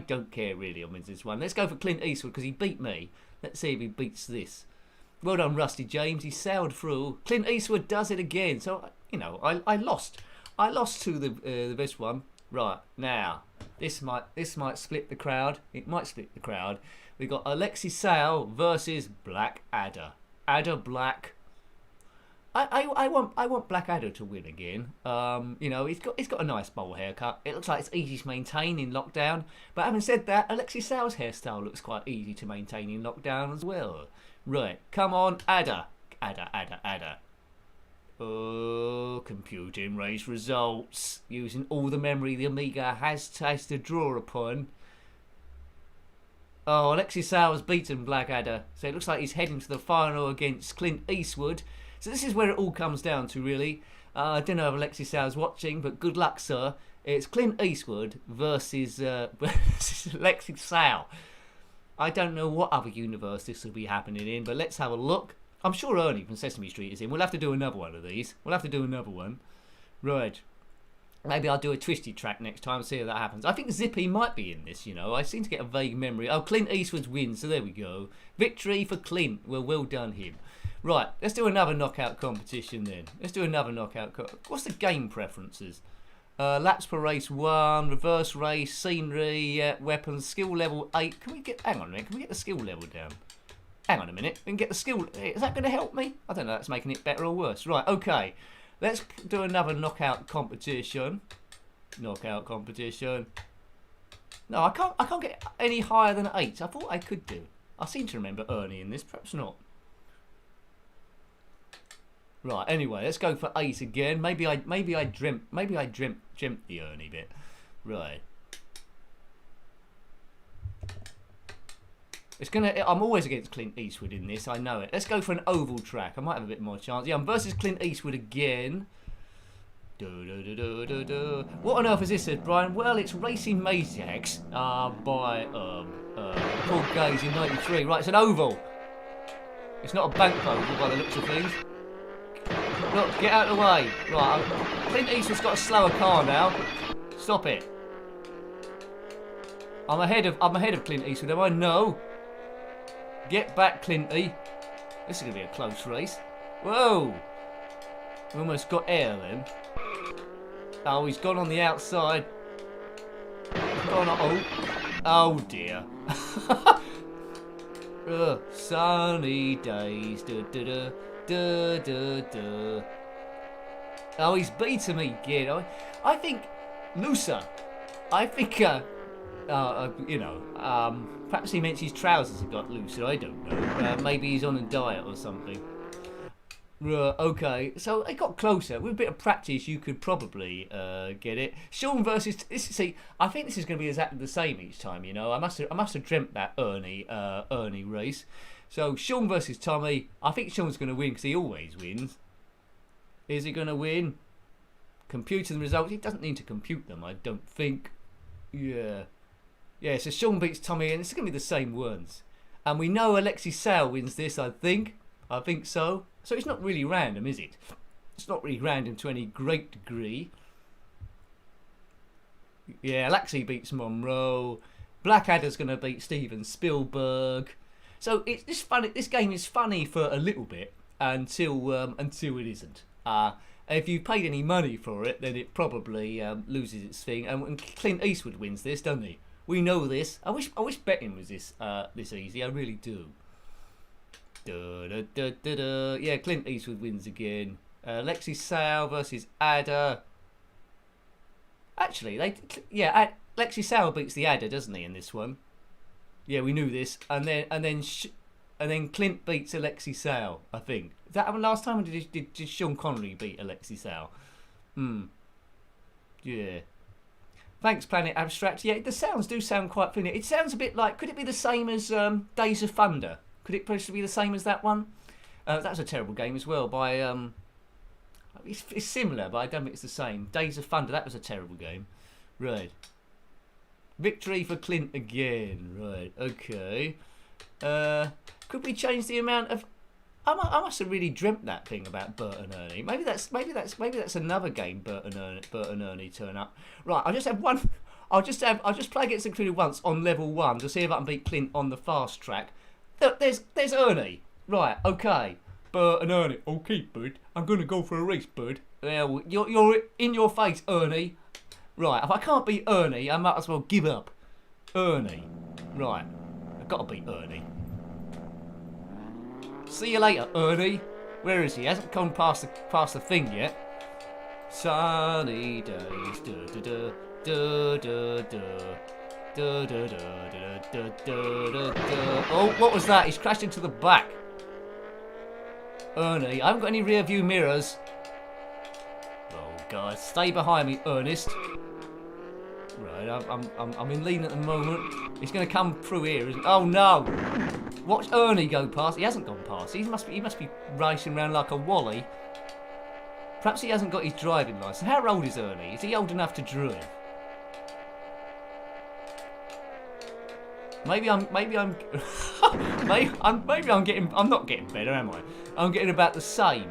don't care really on this one. Let's go for Clint Eastwood because he beat me. Let's see if he beats this. Well done, Rusty James. He sailed through. Clint Eastwood does it again. So you know, I lost. I lost to the best one. Right now, this might split the crowd. It might split the crowd. We got Alexi Sale versus Black Adder. Adder Black. I want Blackadder to win again. You know, he's got a nice bowl haircut. It looks like it's easy to maintain in lockdown. But having said that, Alexis Sal's hairstyle looks quite easy to maintain in lockdown as well. Right, come on, Adder. Adder. Oh, computing race results. Using all the memory the Amiga has to draw upon. Oh, Alexis Sal's beaten Blackadder. So it looks like he's heading to the final against Clint Eastwood. So this is where it all comes down to, really. I don't know if Alexis Sal's watching, but good luck, sir. It's Clint Eastwood versus Alexis Sal. I don't know what other universe this will be happening in, but let's have a look. I'm sure Ernie from Sesame Street is in. We'll have to do another one of these. We'll have to do another one. Right. Maybe I'll do a twisty track next time, see if that happens. I think Zippy might be in this, you know. I seem to get a vague memory. Oh, Clint Eastwood's win, so there we go. Victory for Clint. Well done him. Right, let's do another knockout competition then. Let's do another knockout. What's the game preferences? Laps per race 1, reverse race, scenery, weapons, skill level 8. Can we get? Hang on a minute. Can we get the skill level down? Hang on a minute. We can get the skill. Is that going to help me? I don't know. That's making it better or worse. Right. Okay. Let's do another knockout competition. Knockout competition. No, I can't get any higher than 8. I thought I could do. I seem to remember Ernie in this. Perhaps not. Right, anyway, let's go for 8 again. Maybe I dreamt the Ernie bit. Right. I'm always against Clint Eastwood in this, I know it. Let's go for an oval track. I might have a bit more chance. Yeah, I'm versus Clint Eastwood again. What on earth is this, says Brian? Well, it's Racing Maniacs by Paul Gaze in 93. Right, it's an oval. It's not a bank oval by the looks of things. Look, get out of the way. Right, Clint Eastwood's got a slower car now. Stop it. I'm ahead of Clint Eastwood, am I? No. Get back, Clinty. This is going to be a close race. Whoa. We almost got air then. Oh, he's gone on the outside. Oh dear. Sunny days. Oh, he's beaten me again. I think looser. I think you know, perhaps he meant his trousers have got looser. I don't know. Maybe he's on a diet or something. Okay, so it got closer. With a bit of practice, you could probably get it. Sean versus. See, I think this is going to be exactly the same each time. You know, I must have dreamt that Ernie race. So Sean versus Tommy. I think Sean's going to win because he always wins. Is he going to win? Computing the results. He doesn't need to compute them, I don't think. Yeah. So Sean beats Tommy, and it's going to be the same ones. And we know Alexis Sale wins this, I think. I think so. So it's not really random, is it? It's not really random to any great degree. Yeah, Alexi beats Monroe. Blackadder's going to beat Steven Spielberg. So it's funny. This game is funny for a little bit until it isn't. If you paid any money for it, then it probably loses its thing. And Clint Eastwood wins this, doesn't he? We know this. I wish betting was this easy. I really do. Yeah, Clint Eastwood wins again. Alexis Sale versus Adder. Actually, Alexis Sale beats the Adder, doesn't he, in this one? Yeah, we knew this. And then Clint beats Alexis Sale, I think. Did that happen last time, or did Sean Connery beat Alexis Sale? Yeah. Thanks, Planet Abstract. Yeah, the sounds do sound quite familiar. It sounds a bit like. Could it be the same as Days of Thunder? Could it possibly be the same as that one? That was a terrible game as well. By it's similar, but I don't think it's the same. Days of Thunder. That was a terrible game. Right. Victory for Clint again. Right. Okay. Could we change the amount of I must have really dreamt that thing about Bert and Ernie. Maybe that's another game. Bert and Ernie turn up. Right, I'll just play against included once on level 1 to see if I can beat Clint on the fast track. Look, there's Ernie. Right, okay. Bert and Ernie. Okay, Bert. I'm gonna go for a race, Bert. Well, you're in your face, Ernie. Right, if I can't beat Ernie, I might as well give up. Ernie. Right, I've got to beat Ernie. See you later, Ernie. Where is he? He hasn't come past the thing yet. Sunny days. Oh, what was that? He's crashed into the back. Ernie, I haven't got any rear view mirrors. Oh God, stay behind me, Ernest. Right, I'm in lean at the moment. He's going to come through here. Oh no! Watch Ernie go past. He hasn't gone past. He must be racing around like a wally. Perhaps he hasn't got his driving license. How old is Ernie? Is he old enough to drive? Maybe I'm not getting better, am I? I'm getting about the same.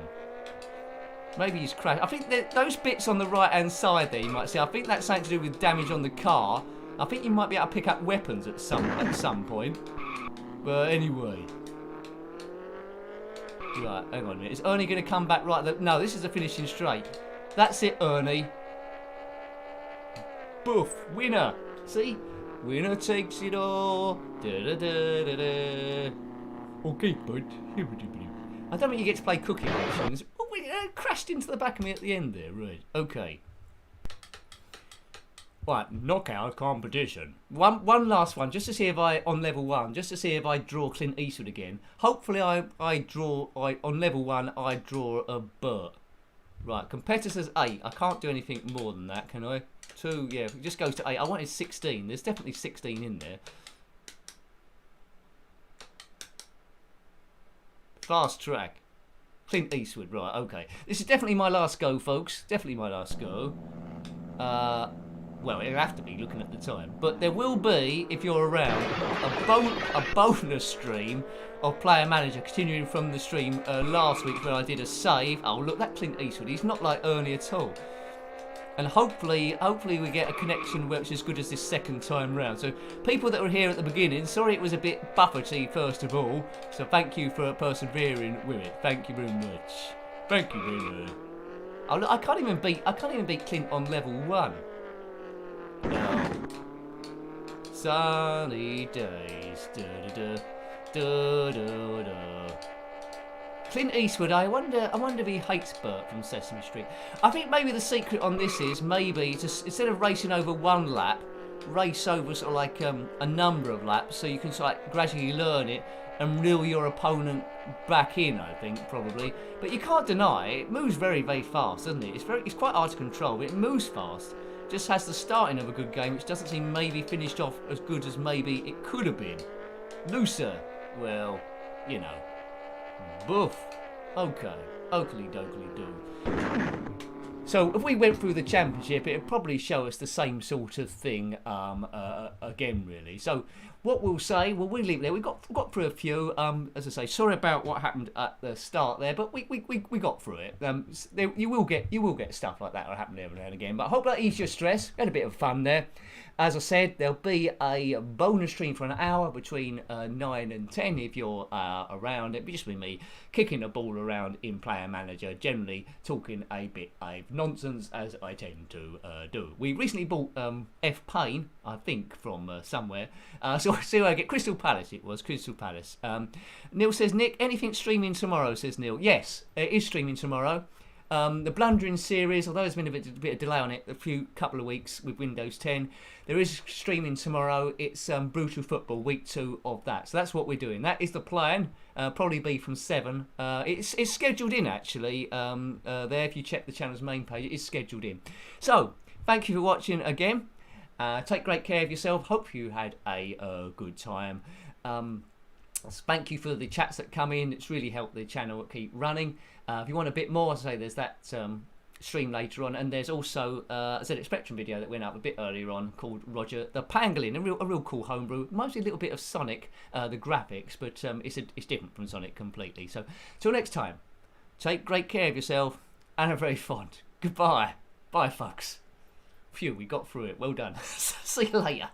Maybe he's crashed. I think those bits on the right-hand side there, you might see, I think that's something to do with damage on the car. I think you might be able to pick up weapons at some point. But anyway. Right, hang on a minute. Is Ernie going to come back right? No, this is the finishing straight. That's it, Ernie. Boof. Winner. See? Winner takes it all. Da, da, da, da, da. Okay, bud. I don't think you get to play cooking options. Oh, we crashed into the back of me at the end there. Right. Okay. Right, knockout competition. One last one, just to see if on level 1, just to see if I draw Clint Eastwood again. Hopefully on level 1 I draw a Bert. Right, competitors 8. I can't do anything more than that, can I? 2, yeah, it just goes to 8. I wanted 16. There's definitely 16 in there. Fast track. Clint Eastwood, right, okay. This is definitely my last go, folks. Definitely my last go. Well, it'll have to be, looking at the time. But there will be, if you're around, a bonus stream of Player Manager, continuing from the stream last week where I did a save. Oh, look, that Clint Eastwood. He's not like Ernie at all. And hopefully we get a connection which is as good as this second time round. So people that were here at the beginning, sorry it was a bit bufferty first of all. So thank you for persevering with it. Thank you very much. Thank you very much. Oh, look, I can't even beat Clint on level 1. No. Sunny days. Da, da, da, da, da, da. Clint Eastwood, I wonder if he hates Bert from Sesame Street. I think maybe the secret on this is maybe to, instead of racing over one lap, race over sort of like a number of laps, so you can sort of like gradually learn it and reel your opponent back in. I think probably, but you can't deny it moves very, very fast, doesn't it? It's quite hard to control, but it moves fast. Just has the starting of a good game, which doesn't seem maybe finished off as good as maybe it could have been. Looser, well, you know. Boof. Okay. Oakley dokley do. So if we went through the championship, it would probably show us the same sort of thing again, really. So what we'll say, well, we'll leave it there. We got through a few. As I say, sorry about what happened at the start there, but we got through it. You will get stuff like that will happen every now and again. But I hope that eased your stress. We had a bit of fun there. As I said, there'll be a bonus stream for an hour between 9 and 10 if you're around. It'll be just with me kicking the ball around in Player Manager, generally talking a bit of nonsense as I tend to do. We recently bought F Pain, I think, from somewhere. So I get Crystal Palace. It was Crystal Palace. Neil says, Nick, anything streaming tomorrow? Says Neil. Yes, it is streaming tomorrow. The Blundering series, although there's been a bit of delay on it, couple of weeks with Windows 10, there is streaming tomorrow. It's Brutal Football, week 2 of that. So that's what we're doing. That is the plan. Probably be from 7. It's scheduled in, actually. There, if you check the channel's main page, it is scheduled in. So, thank you for watching again. Take great care of yourself. Hope you had a good time. Thank you for the chats that come in. It's really helped the channel keep running. If you want a bit more, I say there's that stream later on, and there's also a ZX Spectrum video that went up a bit earlier on called Roger the Pangolin, a real cool homebrew, mostly a little bit of Sonic, the graphics, but it's different from Sonic completely. So till next time, take great care of yourself and are very fond. Goodbye. Bye, folks. Phew, we got through it. Well done. See you later.